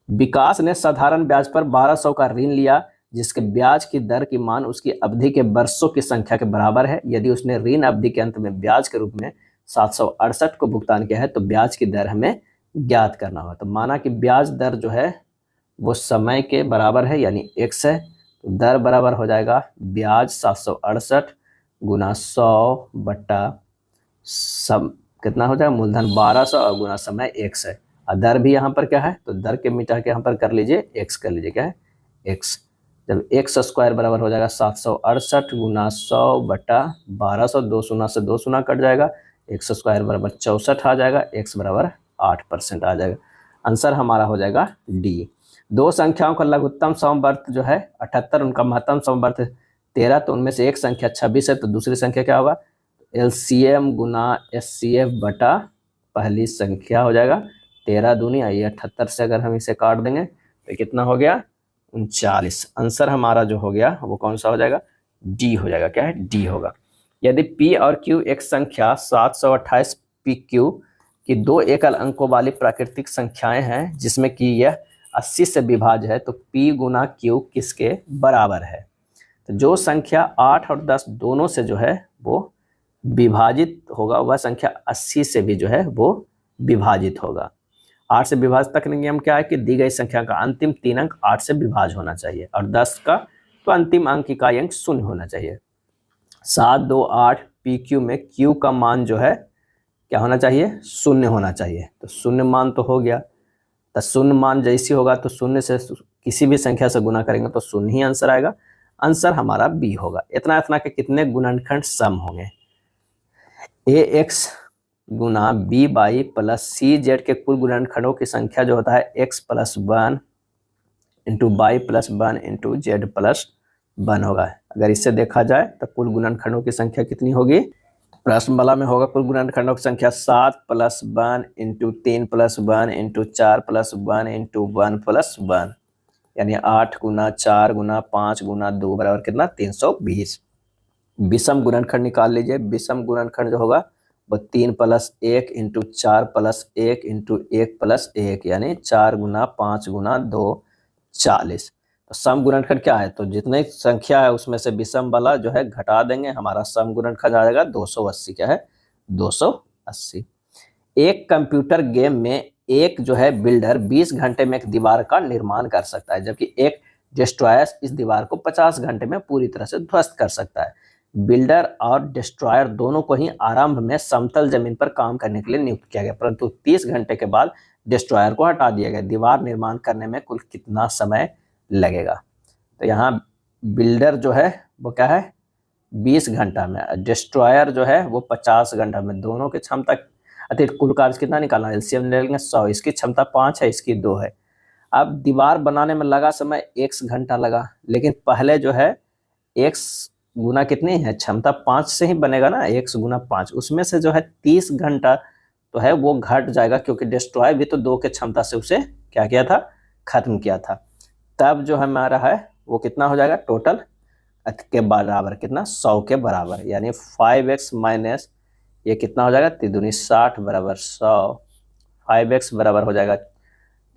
A: विकास ने साधारण ब्याज पर 1200 का ऋण लिया, जिसके ब्याज की दर की मान उसकी अवधि के वर्षों की संख्या के बराबर है। यदि उसने ऋण अवधि के अंत में ब्याज के रूप में 768 को भुगतान किया है तो ब्याज की दर हमें ज्ञात करना होगा। तो माना कि ब्याज दर जो है वो समय के बराबर है, यानी x है, तो दर बराबर हो जाएगा ब्याज 768 गुना 100 बट्टा सब कितना हो जाएगा? मूलधन 1200 और गुना समय x है। और दर भी यहाँ पर क्या है? तो दर के मिटा के यहाँ पर कर लीजिए x कर लीजिए, क्या है? x। जब x स्क्वायर बराबर हो जाएगा 768 गुना 100 बट्टा 1200, 2 शून्य से 2 शून्य कट जाएगा, x स्क्वायर बराबर 64 आ जाएगा, x बराबर 8% आ जाएगा। आंसर हमारा हो जाएगा डी। दो संख्याओं का लघुत्तम समवर्त जो है 78, उनका महत्तम समवर्त 13, तो उनमें से एक संख्या 26 है, तो दूसरी संख्या क्या होगा? LCM गुना SCF बटा पहली संख्या हो जाएगा 13 दूनी, आइए 78 से अगर हम इसे काट देंगे तो कितना हो गया? 39। आंसर हमारा जो हो गया वो कौन सा हो जाएगा? डी हो जाएगा, क्या है? डी होगा। यदि P और Q एक संख्या 728 PQ की 2 एकल अंकों वाली प्राकृतिक संख्याएं हैं जिसमें कि यह 80 से विभाज्य है, तो P गुना Q किसके बराबर है? तो जो संख्या 8 और 10 दोनों से जो है वो विभाजित होगा वह संख्या 80 से भी जो है वो विभाजित होगा। 8 से विभाजित तक नियम क्या है कि दी गई संख्या का अंतिम 3 अंक 8 से विभाज्य होना चाहिए और 10 का तो अंतिम अंक इकाई अंक 0 होना चाहिए। 7, 2, 8 PQ में Q का मान जो है क्या होना चाहिए, 0 होना चाहिए। तो 0 मान तो हो गया, तो 0 मान जैसी होगा तो 0 से किसी भी संख्या से गुना करेंगे तो 0 ही आंसर आएगा। आंसर हमारा बी होगा। इतना इतना के कितने गुणनखंड सम होंगे, AX Guna BY plus CZ के कुल गुणनखंडों की संख्या जो होता है X plus 1 into Y plus 1 into Z plus 1 होगा। अगर इससे देखा जाए तो कुल गुणनखंडों की संख्या कितनी होगी, प्रश्न वाला में होगा कुल गुणनखंडों की संख्या 7 plus 1 into 3 plus 1 into 4 plus 1 into 1 plus 1, यानी 8 गुना 4 गुना 5 गुना 2 बराबर कितना 320। विषम गुणनखंड निकाल लीजिए। विषम गुणनखंड जो होगा वो 3 plus 1 into 4 plus 1 into 1 plus 1, यानी 4 गुना 5 गुना 2 40। तो सम गुणनखंड क्या है, तो जितनी संख्या है उसमें से विषम वाला जो है घटा देंगे, हमारा सम गुणनखंड आ जाएगा 280। क्या है 280। एक कंप्यूटर गेम में एक जो है बिल्डर 20 घंटे में एक दीवार का निर्माण कर सकता है, जबकि एक डिस्ट्रॉयर इस दीवार को 50 घंटे में पूरी तरह से ध्वस्त कर सकता है। बिल्डर और डिस्ट्रॉयर दोनों को ही आरंभ में समतल जमीन पर काम करने के लिए नियुक्त किया गया, परंतु 30 घंटे के बाद डिस्ट्रॉयर को हटा दिया गया। दीवार निर्माण करने में कुल कितना समय लगेगा, तो यहाँ बिल्डर जो है वो क्या है 20 घंटा में, डिस्ट्रॉयर जो है वो 50 घंटा में। दोनों की क्षमता अतिरिक्त कुल कार्य कितना निकालना है, एलसीएम ले लेंगे 100। इसकी क्षमता 5 है, इसकी 2 है। अब दीवार बनाने में लगा समय x घंटा लगा, लेकिन पहले जो है x गुना कितनी है, क्षमता 5 से ही बनेगा ना, x गुना 5, उसमें से जो है 30 घंटा तो है वो घट जाएगा, क्योंकि डिस्ट्रॉय भी तो 2 के क्षमता से उसे क्या किया था, खत्म किया था। तब जो हमारा है वो कितना हो जाएगा, टोटल के बराबर कितना 100 के बराबर, यानी 5x माइनस ये कितना हो जाएगा 3 दूनी 60 बराबर 100। 5x बराबर हो जाएगा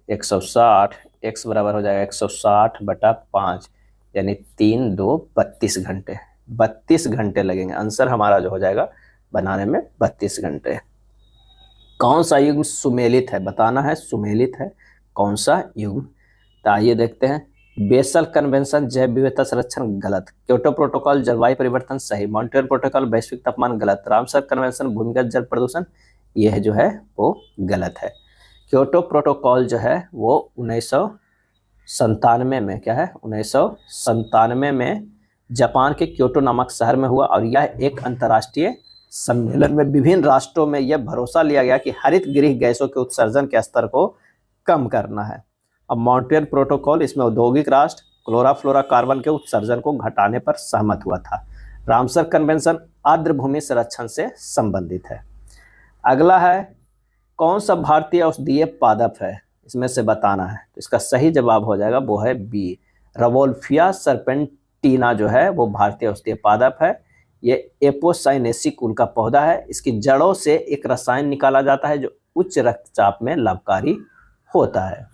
A: 160, x बराबर हो जाएगा 160 बटा 5, यानी 3 2 32 घंटे। 32 घंटे लगेंगे। आंसर हमारा जो हो जाएगा बनाने में 32 घंटे। कौन सा युग्म सुमेलित है, बताना है सुमेलित है कौन सा युग्म। तो आइए देखते हैं। बेसल कन्वेंशन जैव विविधता संरक्षण गलत, क्योटो प्रोटोकॉल जलवायु परिवर्तन सही, मॉन्ट्रियल प्रोटोकॉल वैश्विक तापमान गलत, रामसर कन्वेंशन भूमिगत जल प्रदूषण यह जो है वो गलत है। क्योटो प्रोटोकॉल जो है वो 1997 में क्या है 1997 में जापान के क्योटो नामक शहर में हुआ, और यह एक अंतर्राष्ट्रीय सम्मेलन में विभिन्न राष्ट्रों में यह भरोसा लिया गया कि हरित गृह गैसों के उत्सर्जन के स्तर को कम करना है। अब मॉन्ट्रियल प्रोटोकॉल इसमें औद्योगिक राष्ट्र क्लोराफ्लोराकार्बन के उत्सर्जन को घटाने पर सहमत हुआ था। रामसर कन्वेंशन आर्द्र भूमि संरक्षण से संबंधित है। अगला है कौन सा भारतीय औषधीय पादप है, इसमें से बताना है। तो इसका सही जवाब हो जाएगा वो है बी, रवोल्फिया सर्पेंटिना जो है वो भारतीय औषधीय पादप है। ये एपोसाइनेसी कुल का पौधा है। इसकी जड़ों से एक रसायन निकाला जाता है जो उच्च रक्तचाप में लाभकारी होता है।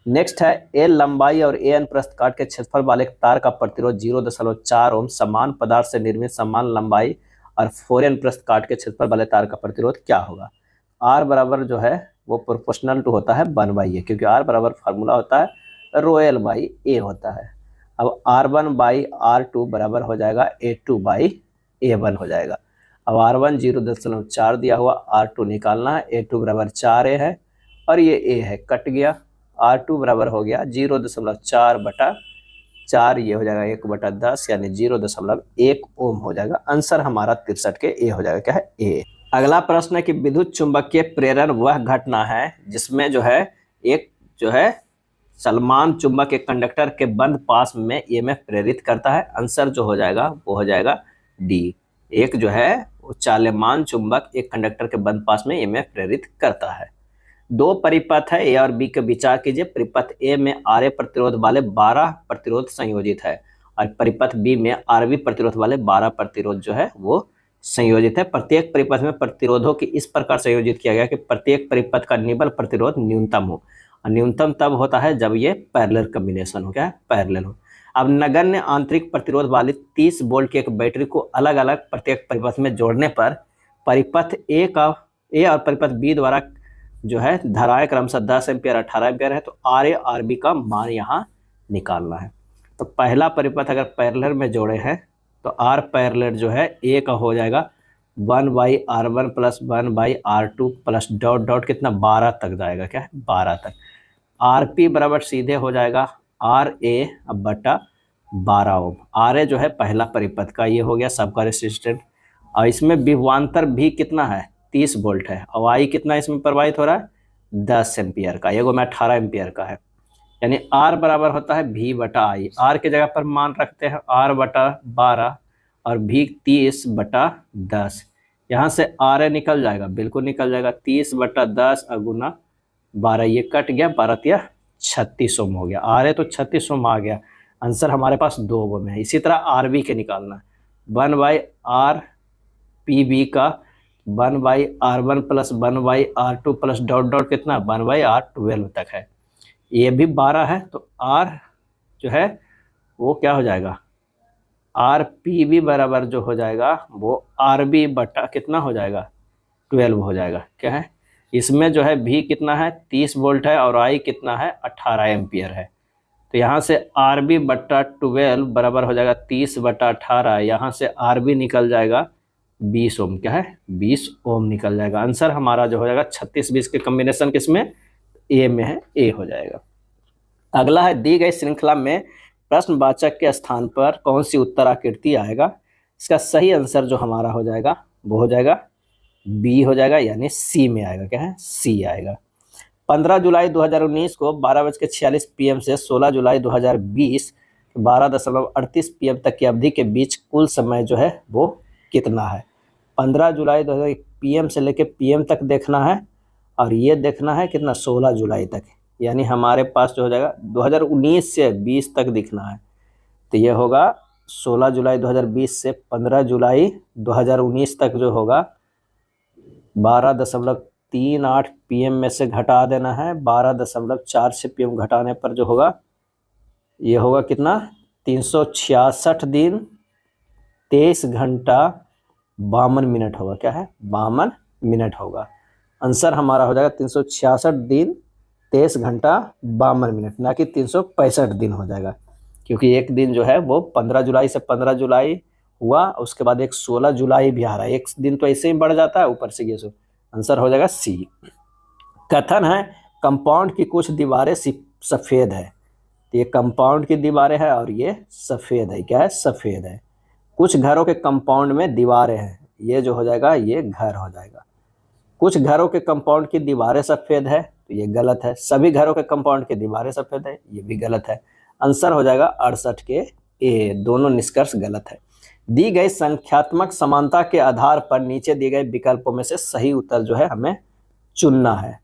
A: नेक्स्ट है एल लंबाई और एन प्रस्थ काट के क्षेत्रफल वाले तार का प्रतिरोध 0.4 ओम, समान पदार्थ से निर्मित समान लंबाई और 4n प्रस्थ काट के क्षेत्रफल वाले तार का प्रतिरोध क्या होगा। आर बराबर जो है वो प्रोपोर्शनल टू होता है 1/a, क्योंकि आर बराबर फार्मूला होता है रोयल बाई ए होता है। अब R1 बाई R2 बराबर हो जाएगा A2 बाई A1 हो जाएगा। अब R1 0.4 दिया हुआ, R2 निकालना है, A2 बराबर 4a है और ये A है, कट गया। R2 बराबर हो गया 0.4 बटा 4, ये हो जाएगा 1/10, यानी 0.1 ओम हो जाएगा। आंसर हमारा 63 के ए हो जाएगा। क्या है ए। अगला प्रश्न है कि विद्युत चुंबकीय प्रेरण वह घटना है जिसमें जो है एक जो है सलमान चुंबक एक कंडक्टर के बंद पास में ईएमएफ प्रेरित करता है। आंसर जो हो जाएगा वो हो जाएगा डी। एक जो है वो चालमान चुंबक एक कंडक्टर के बंद पास में ईएमएफ प्रेरित करता है। दो परिपथ है ए और बी के विचार कीजिए। परिपथ ए में आरए प्रतिरोध वाले 12 प्रतिरोध संयोजित है और परिपथ बी में आरबी प्रतिरोध वाले 12 प्रतिरोध जो है वो संयोजित है। प्रत्येक परिपथ में प्रतिरोधों की इस प्रकार संयोजित किया गया कि प्रत्येक परिपथ का निबल प्रतिरोध न्यूनतम हो, और न्यूनतम तब होता है जब ये पैरेलल कॉम्बिनेशन हो। क्या है पैरेलल हो। अब नगण्य आंतरिक प्रतिरोध वाली 30 वोल्ट की एक बैटरी को अलग अलग प्रत्येक परिपथ में जोड़ने पर परिपथ ए और परिपथ बी द्वारा जो है धाराएं क्रमशः 10 एम्पियर 18 एम्पियर है। तो आर ए आर बी का मान यहाँ निकालना है। तो पहला परिपथ अगर पैरेलल में जोड़े हैं तो आर पैरेलल जो है ए का हो जाएगा 1/R1 plus 1/R2 plus dot dot कितना 12 तक जाएगा, क्या है 12 तक। आर पी बराबर सीधे हो जाएगा आर ए बटा 12 ओम। आर ए जो है पहला परिपथ का ये हो गया सबका रेसिस्टेंट, और इसमें विभवांतर भी कितना है 30 वोल्ट है, और आई कितना इसमें प्रवाहित हो रहा है 10 एम्पियर का, एगो में 18 एम्पियर का है। यानी आर बराबर होता है भी बटा आई। आर के जगह पर मान रखते हैं आर बटा 12 और भी 30 बटा 10। यहाँ से आर ए निकल जाएगा, बिल्कुल निकल जाएगा, 30 बटा 10 गुना 12, ये कट गया, 12 36 ओम हो गया। आर ए तो 36 ओम आ गया, आंसर हमारे पास 2 ओम है। इसी तरह आर बी के निकालना है, 1/R पी बी का 1/R1 plus 1/R2 plus dot dot कितना 1/R12 तक है, ये भी 12 है। तो आर जो है वो क्या हो जाएगा आर पी बी बराबर जो हो जाएगा वो आर बी बटा कितना हो जाएगा 12 हो जाएगा, क्या है। इसमें जो है भी कितना है 30 वोल्ट है और आई कितना है 18 एम्पियर है। तो यहाँ से आर बी बटा 12 बराबर हो जाएगा 30 बटा 18, यहाँ से आर बी निकल जाएगा 20 ओम, क्या है 20 ओम निकल जाएगा। आंसर हमारा जो हो जाएगा 36-20 के कॉम्बिनेशन किसमें ए में है, ए हो जाएगा। अगला है दी गई श्रृंखला में प्रश्नवाचक के स्थान पर कौन सी उत्तराकृति आएगा। इसका सही आंसर जो हमारा हो जाएगा वो हो जाएगा बी हो जाएगा, यानी सी में आएगा, क्या है सी आएगा। 15 जुलाई 2019 को 12:46 PM से 16 जुलाई 2020 12:38 PM तक की अवधि के बीच कुल समय जो है वो कितना है। 15 जुलाई 2000 PM से लेके PM तक देखना है, और ये देखना है कितना 16 जुलाई तक, यानी हमारे पास जो हो जाएगा 2019 से 20 तक दिखना है। तो ये होगा 16 जुलाई 2020 से 15 जुलाई 2019 तक जो होगा 12.38 PM में से घटा देना है, 12.46 PM घटाने पर जो होगा ये होगा कितना 366 दिन 23 घंटा 52 मिनट होगा, क्या है 52 मिनट होगा। आंसर हमारा हो जाएगा 366 दिन 23 घंटा 52 मिनट, ना कि 365 दिन हो जाएगा, क्योंकि एक दिन जो है वो 15 जुलाई से 15 जुलाई हुआ, उसके बाद एक 16 जुलाई भी आ रहा है, एक दिन तो ऐसे ही बढ़ जाता है ऊपर से ये सब। आंसर हो जाएगा सी। कथन है कंपाउंड की कुछ दीवारें सफ़ेद है, तो ये कंपाउंड की दीवारें हैं और ये सफ़ेद है, क्या है सफ़ेद है। कुछ घरों के कंपाउंड में दीवारें हैं, ये जो हो जाएगा ये घर हो जाएगा। कुछ घरों के कंपाउंड की दीवारें सफ़ेद है, तो ये गलत है। सभी घरों के कंपाउंड की दीवारें सफ़ेद है, ये भी गलत है। आंसर हो जाएगा 68 के ए, दोनों निष्कर्ष गलत है। दी गई संख्यात्मक समानता के आधार पर नीचे दिए गए विकल्पों में से सही उत्तर जो है हमें चुनना है।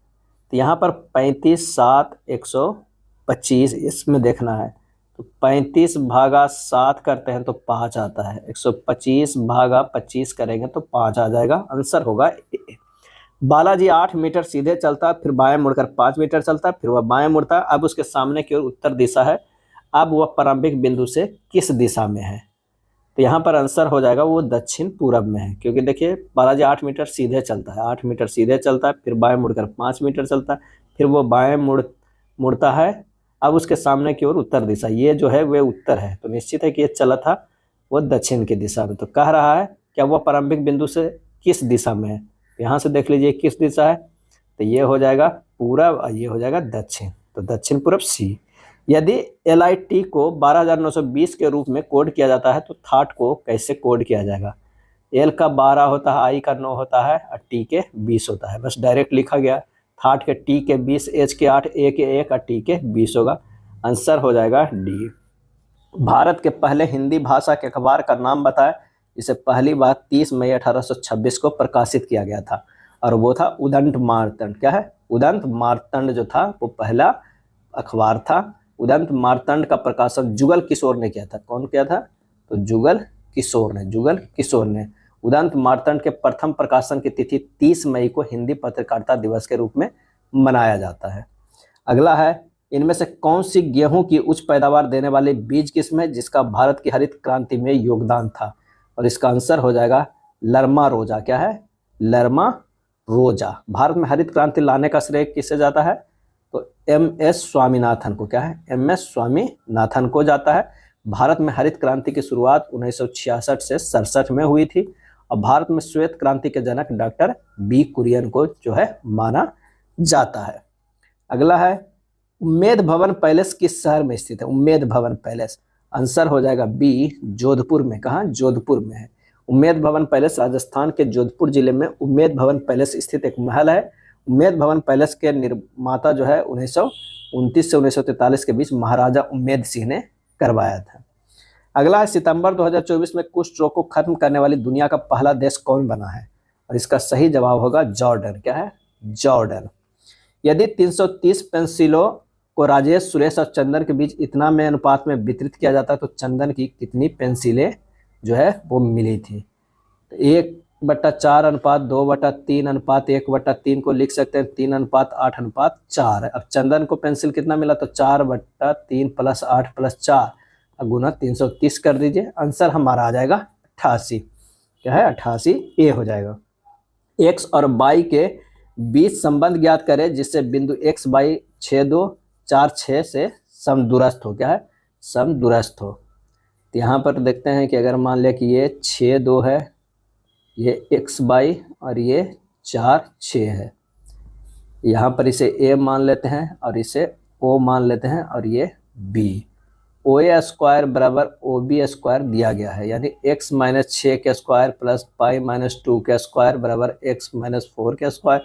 A: तो यहाँ पर 35, 7, 125 इसमें देखना है, तो 35 भागा 7 करते हैं तो 5 आता है, 125 भागा 25 करेंगे तो 5 आ जाएगा। आंसर होगा ए। बालाजी 8 मीटर सीधे चलता, फिर बाएं मुड़कर 5 मीटर चलता, फिर वह बाएं मुड़ता, अब उसके सामने की ओर उत्तर दिशा है, अब वह प्रारंभिक बिंदु से किस दिशा में है। तो यहाँ पर आंसर हो जाएगा वो दक्षिण पूरब में है, क्योंकि देखिए बालाजी 8 मीटर सीधे चलता है, 8 मीटर सीधे चलता है, फिर बाएं मुड़कर 5 मीटर चलता है, फिर वो बाएं मुड़ता है, अब उसके सामने की ओर उत्तर दिशा, ये जो है वे उत्तर है, तो निश्चित है कि ये चला था वो दक्षिण की दिशा में। तो कह रहा है क्या वह प्रारंभिक बिंदु से किस दिशा में है, तो यहाँ से देख लीजिए किस दिशा है, तो ये हो जाएगा पूरब और ये हो जाएगा दक्षिण, तो दक्षिण पूरब सी। यदि LIT को 12920 के रूप में कोड किया जाता है तो थाट को कैसे कोड किया जाएगा। L का 12 होता है, I का 9 होता है और T के 20 होता है, बस डायरेक्ट लिखा गया। थाट के T के 20, H के 8, A के 1 और T के 20 होगा। आंसर हो जाएगा डी। भारत के पहले हिंदी भाषा के अखबार का नाम बताएं। इसे पहली बार 30 मई 1826 को प्रकाशित किया गया था और वो था उदंत मार्तंड। क्या है उदंत मार्तंड जो था वो पहला अखबार था। उदंत मार्तंड का प्रकाशन जुगल किशोर ने किया था। कौन किया था, तो जुगल किशोर ने। उदंत मार्तंड के प्रथम प्रकाशन की तिथि 30 मई को हिंदी पत्रकारिता दिवस के रूप में मनाया जाता है। अगला है इनमें से कौन सी गेहूं की उच्च पैदावार देने वाली बीज किस्म है जिसका भारत की हरित क्रांति में योगदान था? और इसका आंसर हो जाएगा लरमा रोजा। क्या है? लरमा रोजा। भारत में हरित क्रांति लाने का श्रेय किससे जाता है? तो एम.एस. स्वामीनाथन को। क्या है? एम.एस. स्वामीनाथन को जाता है। भारत में हरित क्रांति की शुरुआत 1966 से 67 में हुई थी और भारत में श्वेत क्रांति के जनक डॉक्टर बी कुरियन को जो है माना जाता है। अगला है उम्मेद भवन पैलेस किस शहर में स्थित है? उम्मेद भवन पैलेस, आंसर हो जाएगा बी, जोधपुर में। कहाँ? जोधपुर में है उम्मेद भवन पैलेस। राजस्थान के जोधपुर जिले में उम्मेद भवन पैलेस स्थित एक महल है। उम्मेद भवन पैलेस के निर्माता जो है 1929 से 1943 के बीच महाराजा उम्मेद सिंह ने करवाया था। अगला है सितंबर 2024 में कुष्ठ रोग को खत्म करने वाली दुनिया का पहला देश कौन बना है? और इसका सही जवाब होगा जॉर्डन। क्या है? जॉर्डन। यदि 330 पेंसिलों को राजेश, सुरेश और चंदन के बीच इतना में अनुपात में वितरित किया जाता है तो चंदन की कितनी पेंसिलें जो है वो मिली थी? तो 1/4 अनुपात 2/3 अनुपात 1/3 को लिख सकते हैं 3:8:4। अब चंदन को पेंसिल कितना मिला? तो 4/3 + 8 + 4 गुना 330 कर दीजिए। आंसर हमारा आ जाएगा 88। क्या है? 88 ए हो जाएगा। एक्स और वाई के बीच संबंध ज्ञात करें जिससे बिंदु एक्स वाई 6,2,4,6 से समदूरस्थ हो। क्या है? समदूरस्थ हो। तो यहाँ पर देखते हैं कि अगर मान लिया कि ये 6,2 है, ये एक्स बाई और ये 4,6 है। यहाँ पर इसे ए मान लेते हैं और इसे ओ मान लेते हैं और ये बी। ओ ए स्क्वायर बराबर ओ बी स्क्वायर दिया गया है, यानी x - 6 के स्क्वायर प्लस पाई - 2 के स्क्वायर बराबर x - 4 के स्क्वायर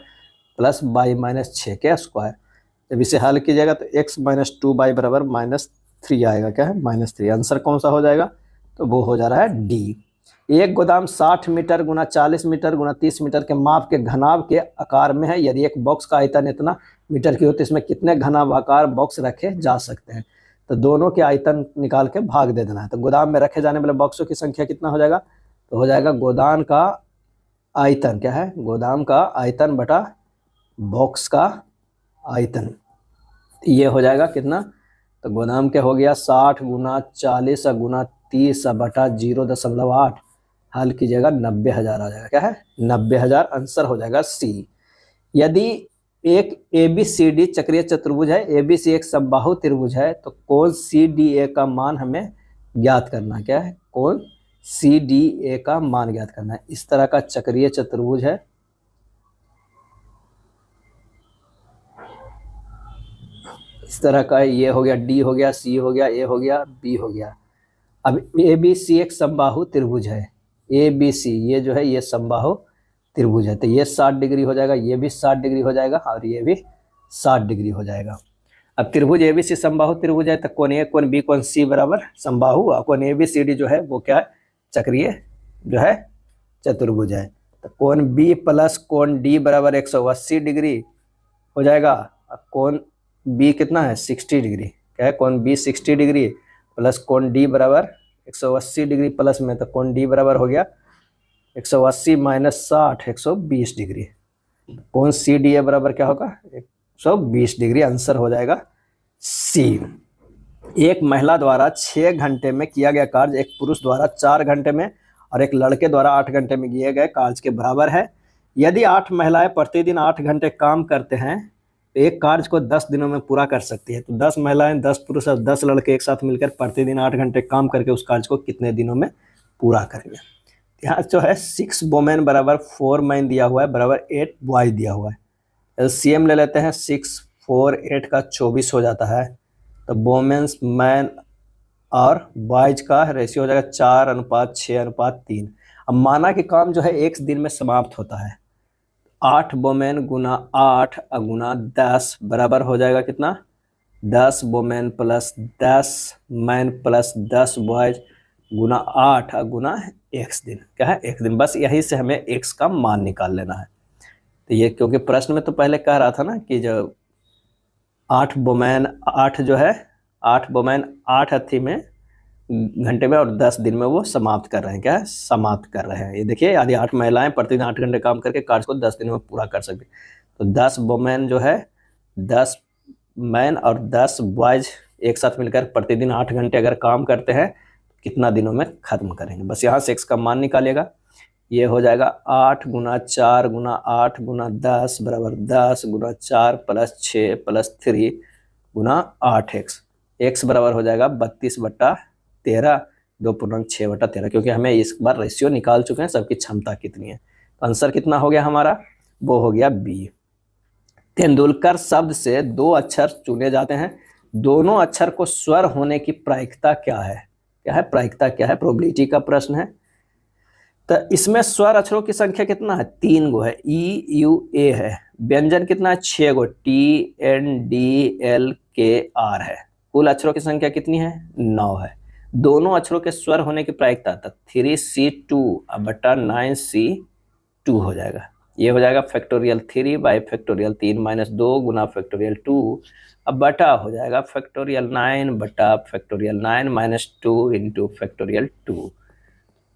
A: प्लस बाई - 6 के स्क्वायर। जब इसे हल कीजिएगा तो x - 2y बराबर -3 आएगा। क्या है? -3। आंसर कौन सा हो जाएगा? तो वो हो जा रहा है डी। एक गोदाम 60 मीटर गुना 40 मीटर गुना 30 मीटर के माप के घनाभ के आकार में है। यदि एक बॉक्स का आयतन इतना मीटर की हो तो इसमें कितने घनाभ आकार बॉक्स रखे जा सकते हैं? तो दोनों के आयतन निकाल के भाग दे देना है। तो गोदाम में रखे जाने वाले बॉक्सों की संख्या कितना हो जाएगा? तो हो जाएगा गोदाम का आयतन। क्या है? गोदाम का आयतन बटा बॉक्स का आयतन। ये हो जाएगा कितना? तो गोदाम के हो गया 60 गुना 40 गुना 30 बटा 0.8। हल कीजिएगा 90,000 आ जाएगा। क्या है? 90,000। आंसर हो जाएगा सी। यदि एक ABCD चक्रीय चतुर्भुज है, ABC एक समबाहु त्रिभुज है, तो कौन CDA का मान हमें ज्ञात करना? क्या है? कौन CDA का मान ज्ञात करना है? इस तरह का चक्रीय चतुर्भुज है, इस तरह का ये हो गया, D हो गया, C हो गया, A हो गया, B हो गया। अब ABC एक समबाहु त्रिभुज है। ABC ये जो है ये समबाहु त्रिभुज है, तो ये 60 डिग्री हो जाएगा, ये भी 60 डिग्री हो जाएगा और ये भी 60 डिग्री हो जाएगा। अब त्रिभुज ABC समबाहु त्रिभुज है तो कोण A कोण B कोण C बराबर समबाहु, और कोण ABCD जो है वो क्या है? चक्रीय जो है चतुर्भुज है। तो कोण B प्लस कोण D बराबर 180 डिग्री हो जाएगा। अब कोण B कितना है? 60 डिग्री। क्या है? कोण B 60 डिग्री प्लस कोण D बराबर 180 डिग्री प्लस में, तो कोण D बराबर हो गया 180 - 60 120 डिग्री। कोण CDA बराबर क्या होगा? 120 डिग्री। आंसर हो जाएगा सी। एक महिला द्वारा 6 घंटे में किया गया कार्य एक पुरुष द्वारा 4 घंटे में और एक लड़के द्वारा 8 घंटे में किए गए कार्य के बराबर है। यदि 8 महिलाएं प्रतिदिन 8 घंटे काम करते हैं तो एक कार्य को 10 दिनों में पूरा कर सकती है। तो 10 महिलाएं 10 पुरुष और 10 लड़के एक साथ मिलकर प्रतिदिन 8 घंटे काम करके उस कार्य को कितने दिनों में पूरा करेंगे? यहाँ जो है 6 वोमेन बराबर 4 मैन दिया हुआ है बराबर 8 बॉय दिया हुआ है। LCM ले लेते हैं, 6 4 8 का 24 हो जाता है। तो वोमेन्स मैन और बॉयज का रेशियो हो जाएगा 4:6:3। अब माना कि काम जो है एक दिन में समाप्त होता है। 8 वोमेन गुना 8 गुना 10 बराबर हो जाएगा कितना? 10 women plus 10 man plus 10 boys गुना 8 गुना x दिन। क्या है? एक दिन। बस यहीं से हमें x का मान निकाल लेना है। तो ये क्योंकि प्रश्न में तो पहले कह रहा था ना कि जो 8 वोमेन 8 जो है 8 वोमेन 8 अथी में घंटे में और 10 दिन में वो समाप्त कर रहे हैं। क्या है? समाप्त कर रहे हैं। ये देखिए, यदि 8 महिलाएं प्रतिदिन 8 घंटे काम करके कार्य को 10 दिन में पूरा कर सकती, तो 10 वोमेन जो है 10 मैन और 10 बॉयज एक साथ मिलकर प्रतिदिन 8 घंटे अगर काम करते हैं कितना दिनों में खत्म करेंगे। बस यहाँ से x का मान निकालेगा, ये हो जाएगा 8 गुना 4 गुना 8 गुना 10 बराबर 10 गुना 4 प्लस 6 प्लस 3 गुना 8x। x बराबर हो जाएगा 32/13, 2.6/13, क्योंकि हमें इस बार रेशियो निकाल चुके हैं सबकी क्षमता कितनी है। तो आंसर कितना हो गया हमारा, वो हो गया बी। तेंदुलकर शब्द से 2 अक्षर चुने जाते हैं, दोनों अक्षर को स्वर होने की प्रायिकता क्या है? क्या है प्रायिकता, क्या है, प्रोबेबिलिटी का प्रश्न है। तो इसमें स्वर अक्षरों की संख्या कितना है, 3 गो है, ई यू ए है। व्यंजन कितना है, 6 गो, टी एन डी एल के आर है। कुल अक्षरों की संख्या कितनी है, 9 है। दोनों अक्षरों के स्वर होने की प्रायिकता था 3C2/9C2 हो जाएगा। ये हो जाएगा factorial 3 by factorial 3 minus 2 Guna factorial 2, अब बटा हो जाएगा फैक्टोरियल 9 बटा फैक्टोरियल 9 माइनस 2 इंटू फैक्टोरियल 2।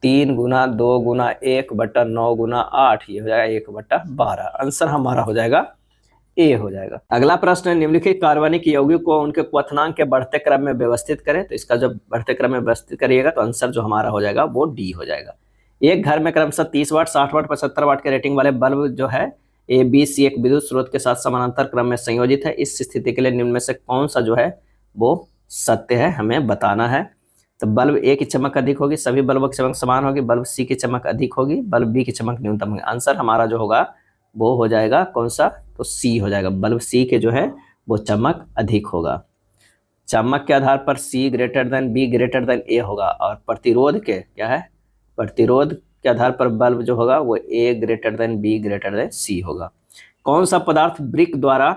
A: 3 गुना 2 गुना 1 बटा 9 गुना 8, ये हो जाएगा 1/12। आंसर हमारा हो जाएगा ए हो जाएगा। अगला प्रश्न है, निम्नलिखित कार्बनिक यौगिक को उनके क्वथनांक के बढ़ते क्रम में व्यवस्थित करें। तो इसका जब बढ़ते क्रम में व्यवस्थित करिएगा तो आंसर जो हमारा हो जाएगा वो डी हो जाएगा। एक घर में क्रमशः 30 वाट, 60 वाट, 75 वाट के रेटिंग वाले बल्ब जो है ए बी सी एक विद्युत स्रोत के साथ समानांतर क्रम में संयोजित है। इस स्थिति के लिए निम्न में से कौन सा जो है वो सत्य है, हमें बताना है। तो बल्ब ए की चमक अधिक होगी, सभी बल्बों की चमक समान होगी, बल्ब सी की चमक अधिक होगी, बल्ब बी की चमक न्यूनतम होगी। आंसर हमारा जो होगा वो हो जाएगा कौन सा, तो सी हो जाएगा। बल्ब सी के जो है वो चमक अधिक होगा। चमक के आधार पर C greater than B greater than A होगा, और प्रतिरोध के क्या है, प्रतिरोध के आधार पर बल्ब जो होगा वो A greater than B greater than C होगा। कौन सा पदार्थ ब्रिक द्वारा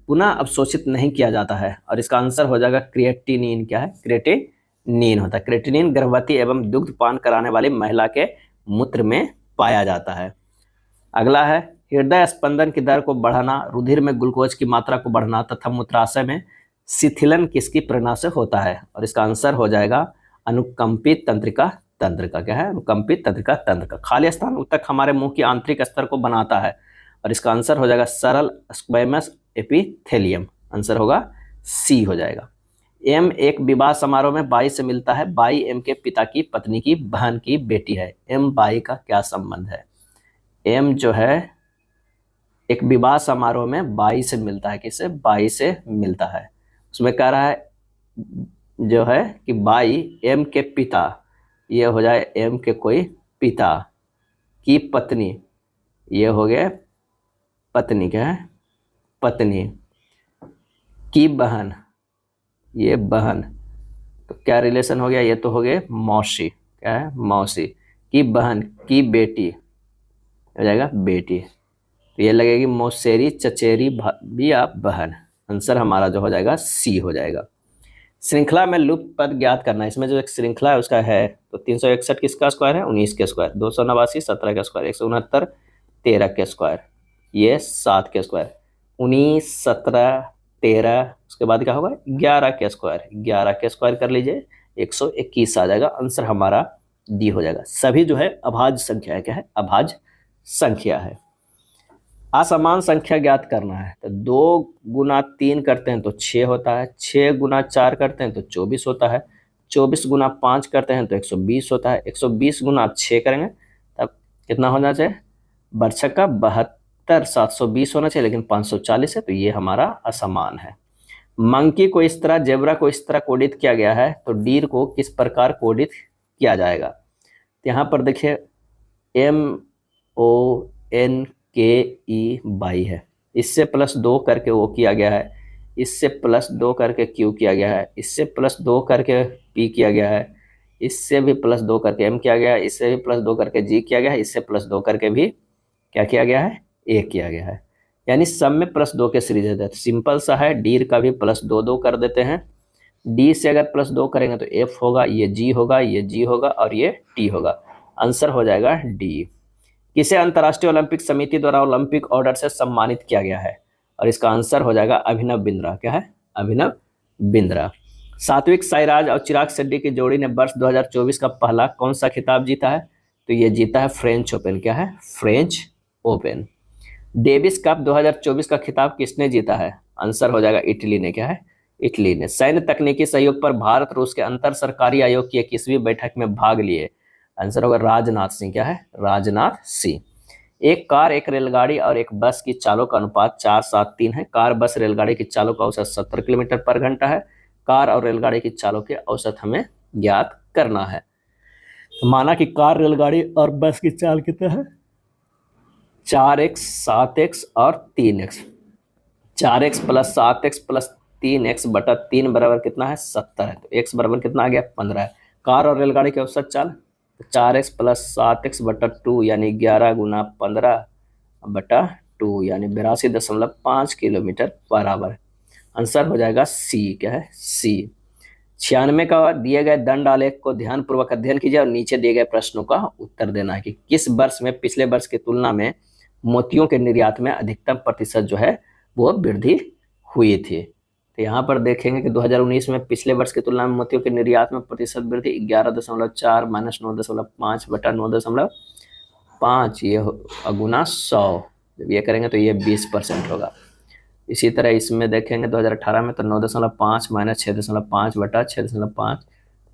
A: पुनः अवशोषित नहीं किया जाता है, और इसका आंसर हो जाएगा क्रिएटिनिन। क्या है, क्रिएटिनिन होता है। क्रिएटिनिन गर्भवती एवं दुग्ध पान कराने वाली महिला के मूत्र में पाया जाता है। अगला है, हृदय स्पंदन की दर को बढ़ाना, रुधिर में ग्लूकोज की मात्रा को बढ़ना तथा मूत्राशय में शिथिलन किसकी प्रेरणा से होता है, और इसका आंसर हो जाएगा अनुकंपित तंत्रिका तंत्र का। क्या है, अनुकंपित तंत्रिका तंत्र का। खाली स्थान ऊतक हमारे मुंह की आंतरिक स्तर को बनाता है, और इसका आंसर हो जाएगा सरल स्क्वैमस एपिथेलियम। आंसर होगा सी हो जाएगा। एम एक विवाह समारोह में बाई से मिलता है। बाई एम के पिता की पत्नी की बहन की बेटी है। एम बाई का क्या संबंध है? एम जो है एक विवाह समारोह में बाई से मिलता है। किससे? बाई से मिलता है। उसमें कह रहा है जो है कि बाई एम के पिता, ये हो जाए एम के कोई पिता की पत्नी, ये हो गया पत्नी। क्या है, पत्नी की बहन, ये बहन, तो क्या रिलेशन हो गया, ये तो हो गया मौसी। क्या है, मौसी की बहन की बेटी हो जाएगा बेटी, तो ये लगेगी मौसेरी चचेरी भी या बहन। आंसर हमारा जो हो जाएगा सी हो जाएगा। श्रृंखला में लुप्त पद ज्ञात करना। इसमें जो एक श्रृंखला है उसका है तो 361 किसका स्क्वायर है, 19 के स्क्वायर, 289 17 के स्क्वायर, 169 13 के स्क्वायर, ये 7 के स्क्वायर, 19 17 13, उसके बाद क्या होगा 11 के स्क्वायर, 11 के स्क्वायर कर लीजिए 121 आ जाएगा। आंसर हमारा डी हो जाएगा। सभी जो है अभाज्य संख्या है। क्या है, अभाज्य संख्या है। असमान संख्या ज्ञात करना है। तो 2 गुना 3 करते हैं तो 6 होता है, 6 गुना 4 करते हैं तो 24 होता है, 24 गुना 5 करते हैं तो 120 होता है, 120 गुना 6 करेंगे तब कितना होना चाहिए, बरछक का 72 720 होना चाहिए, लेकिन 540 है, तो ये हमारा असमान है। मंकी को इस तरह, जेब्रा को इस तरह कोडित किया गया है, तो डीर को किस प्रकार कोडित किया जाएगा। तो यहाँ पर देखिए MONKE है, इससे +2 करके O किया गया है, इससे +2 करके Q किया गया है, इससे +2 करके P किया गया है, इससे भी +2 करके M किया गया है, इससे भी +2 करके G किया गया है, इससे +2 करके भी क्या किया गया है, A किया गया है। यानी सब में +2 के सीरीज है। सिंपल सा है, डीर का भी +2 कर देते हैं। डी से अगर +2 करेंगे तो F होगा, ये G होगा, ये G होगा और ये T होगा। आंसर हो जाएगा डी। किसे अंतर्राष्ट्रीय ओलंपिक समिति द्वारा ओलंपिक ऑर्डर से सम्मानित किया गया है, और इसका आंसर हो जाएगा अभिनव बिंद्रा। क्या है, अभिनव बिंद्रा। सात्विक साईराज और चिराग शेट्टी की जोड़ी ने वर्ष 2024 का पहला कौन सा खिताब जीता है, तो ये जीता है फ्रेंच ओपन। क्या है, फ्रेंच ओपन। डेविस कप 2024 का खिताब किसने जीता है, आंसर हो जाएगा इटली ने, क्या है, इटली ने। सैन्य तकनीकी सहयोग पर भारत रूस के अंतर सरकारी आयोग की 21वीं बैठक में भाग लिए, आंसर होगा राजनाथ सिंह, क्या है, राजनाथ सिंह। एक कार, एक रेलगाड़ी और एक बस की चालों का अनुपात 4-7-3 है। कार, बस, रेलगाड़ी की चालों का औसत 70 किलोमीटर पर घंटा है। कार और रेलगाड़ी की चालों के औसत हमें ज्ञात करना है। तो माना कि कार, रेलगाड़ी और बस की चाल कितना है, 4x, 7x और 3x। 4x plus 7x plus 3x बटा 3 बराबर कितना है, 70 है। तो x बराबर कितना आ गया, 15 है। कार और रेलगाड़ी की औसत चाल 4x प्लस 7x बटा 2 यानी 11 गुना 15 बटा 2 यानी 82.5 किलोमीटर बराबर। आंसर हो जाएगा सी, क्या है, सी। 96 का दिए गए दंड आलेख को ध्यानपूर्वक अध्ययन कीजिए और नीचे दिए गए प्रश्नों का उत्तर देना है कि किस वर्ष में पिछले वर्ष की तुलना में मोतियों के निर्यात में अधिकतम प्रतिशत जो है वो वृद्धि हुई थी। तो यहाँ पर देखेंगे कि 2019 में पिछले वर्ष की तुलना में मोतियों के निर्यात में प्रतिशत वृद्धि 11.4 माइनस 9.5 बटा 9.5 ये गुना 100, जब ये करेंगे तो ये 20% होगा। इसी तरह इसमें देखेंगे 2018 में तो 9.5 माइनस 6.5 बटा 6.5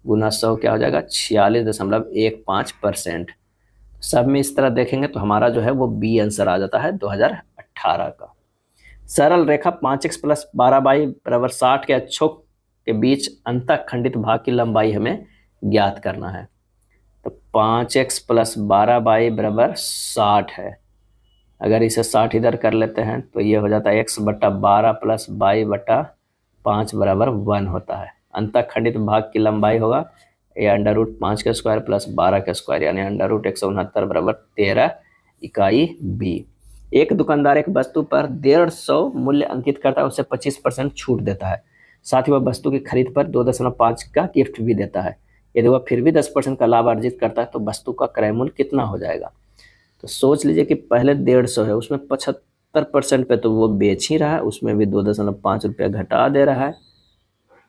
A: गुना 100 क्या हो जाएगा, 46.15%। सब में इस तरह देखेंगे तो हमारा जो है वो बी आंसर आ जाता है 2018 का। सरल रेखा 5x प्लस 12y बराबर 60 के अक्षों के बीच अंतःखंडित भाग की लंबाई हमें ज्ञात करना है। तो 5x प्लस 12y बराबर 60 है। अगर इसे 60 इधर कर लेते हैं तो ये हो जाता है x बटा 12 प्लस y बटा 5 बराबर 1 होता है। अंतःखंडित भाग की लंबाई होगा ये √5 का स्क्वायर प्लस 12 का स्क्वायर यानी √169 बराबर 13 इकाई b। एक दुकानदार एक वस्तु पर 150 मूल्य अंकित करता है, उसे 25% छूट देता है। साथ ही वह वस्तु की खरीद पर 2.5 का गिफ्ट भी देता है। यदि वह फिर भी 10% का लाभ अर्जित करता है तो वस्तु का क्रय मूल्य कितना हो जाएगा। तो सोच लीजिए कि पहले 150 है, उसमें 75% पे तो वो बेच ही रहा है, उसमें भी 2.5 रुपया घटा दे रहा है।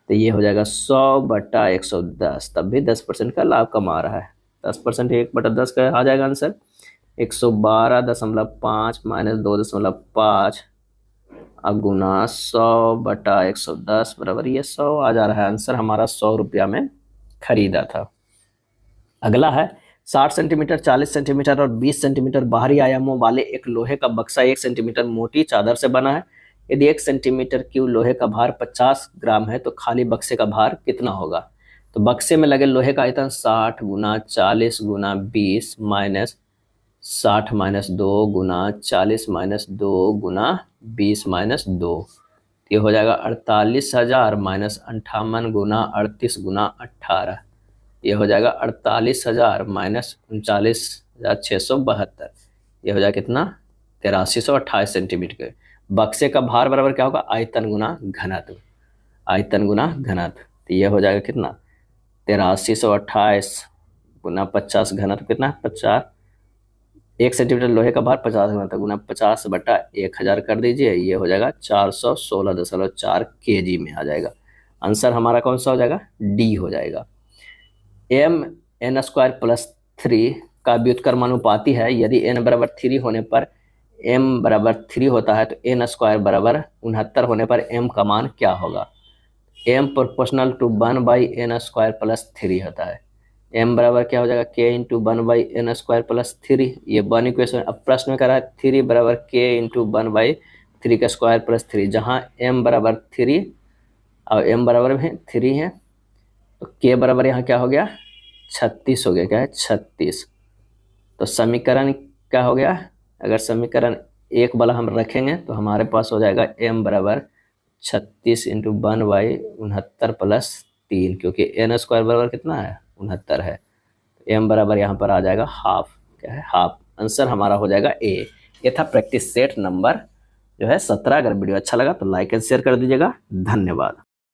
A: तो ये हो जाएगा 100 बटा 110, तब भी 10% का लाभ कमा रहा है। 10% 1/10 का आ जाएगा आंसर 112.5 माइनस 2.5 अब गुना 100 बटा 110 बराबर ये 100 आ जा रहा है। आंसर हमारा 100 रुपया में खरीदा था। अगला है 60 सेंटीमीटर, 40 सेंटीमीटर और 20 सेंटीमीटर बाहरी आयामों वाले एक लोहे का बक्सा 1 सेंटीमीटर मोटी चादर से बना है। यदि 1 सेंटीमीटर क्यूब लोहे का भार 50 ग्राम है तो खाली बक्से का भार कितना होगा। तो बक्से में लगे लोहे का आयतन 60 गुना 40 गुना 20 माइनस 60 माइनस 2 गुना 40 माइनस 2 गुना 20 माइनस 2, ये हो जाएगा 48,000 माइनस 58 गुना 38 गुना 18, ये हो जाएगा 48,000 माइनस 39,672, ये हो जाएगा कितना 8328 सेंटीमीटर। बक्से का भार बराबर क्या होगा, आयतन गुना घनत्व, आयतन गुना घनत्व। तो ये हो जाएगा कितना 8328 गुना 50 घनत्व कितना 50, 1 सेंटीमीटर लोहे का भार 50 घनत्व गुना 50 बटा 1000 कर दीजिए, ये हो जाएगा 416.4 kg में आ जाएगा। आंसर हमारा कौन सा हो जाएगा, डी हो जाएगा। m n² प्लस 3 का व्युत्क्रमानुपाती है। यदि n बराबर 3 होने पर m बराबर 3 होता है तो n² बराबर 69 होने पर m का मान क्या होगा। m proportional to 1/n² plus 3 होता है। m बराबर क्या हो जाएगा k इंटू 1/n² प्लस 3, ये 1 इक्वेशन। अब प्रश्न में कह रहा है 3 बराबर k इंटू 1/3 का स्क्वायर प्लस 3, जहाँ m बराबर 3 और m बराबर में 3 है तो k बराबर यहाँ क्या हो गया 36 हो गया, क्या है 36। तो समीकरण क्या हो गया, अगर समीकरण 1 वाला हम रखेंगे तो हमारे पास हो जाएगा m बराबर 36 इंटू 1/69 प्लस 3, क्योंकि n² बराबर कितना है 69 है। m बराबर यहाँ पर आ जाएगा हाफ, क्या है हाफ। आंसर हमारा हो जाएगा ए। ये था प्रैक्टिस सेट नंबर जो है 17। अगर वीडियो अच्छा लगा तो लाइक एंड शेयर कर दीजिएगा। धन्यवाद।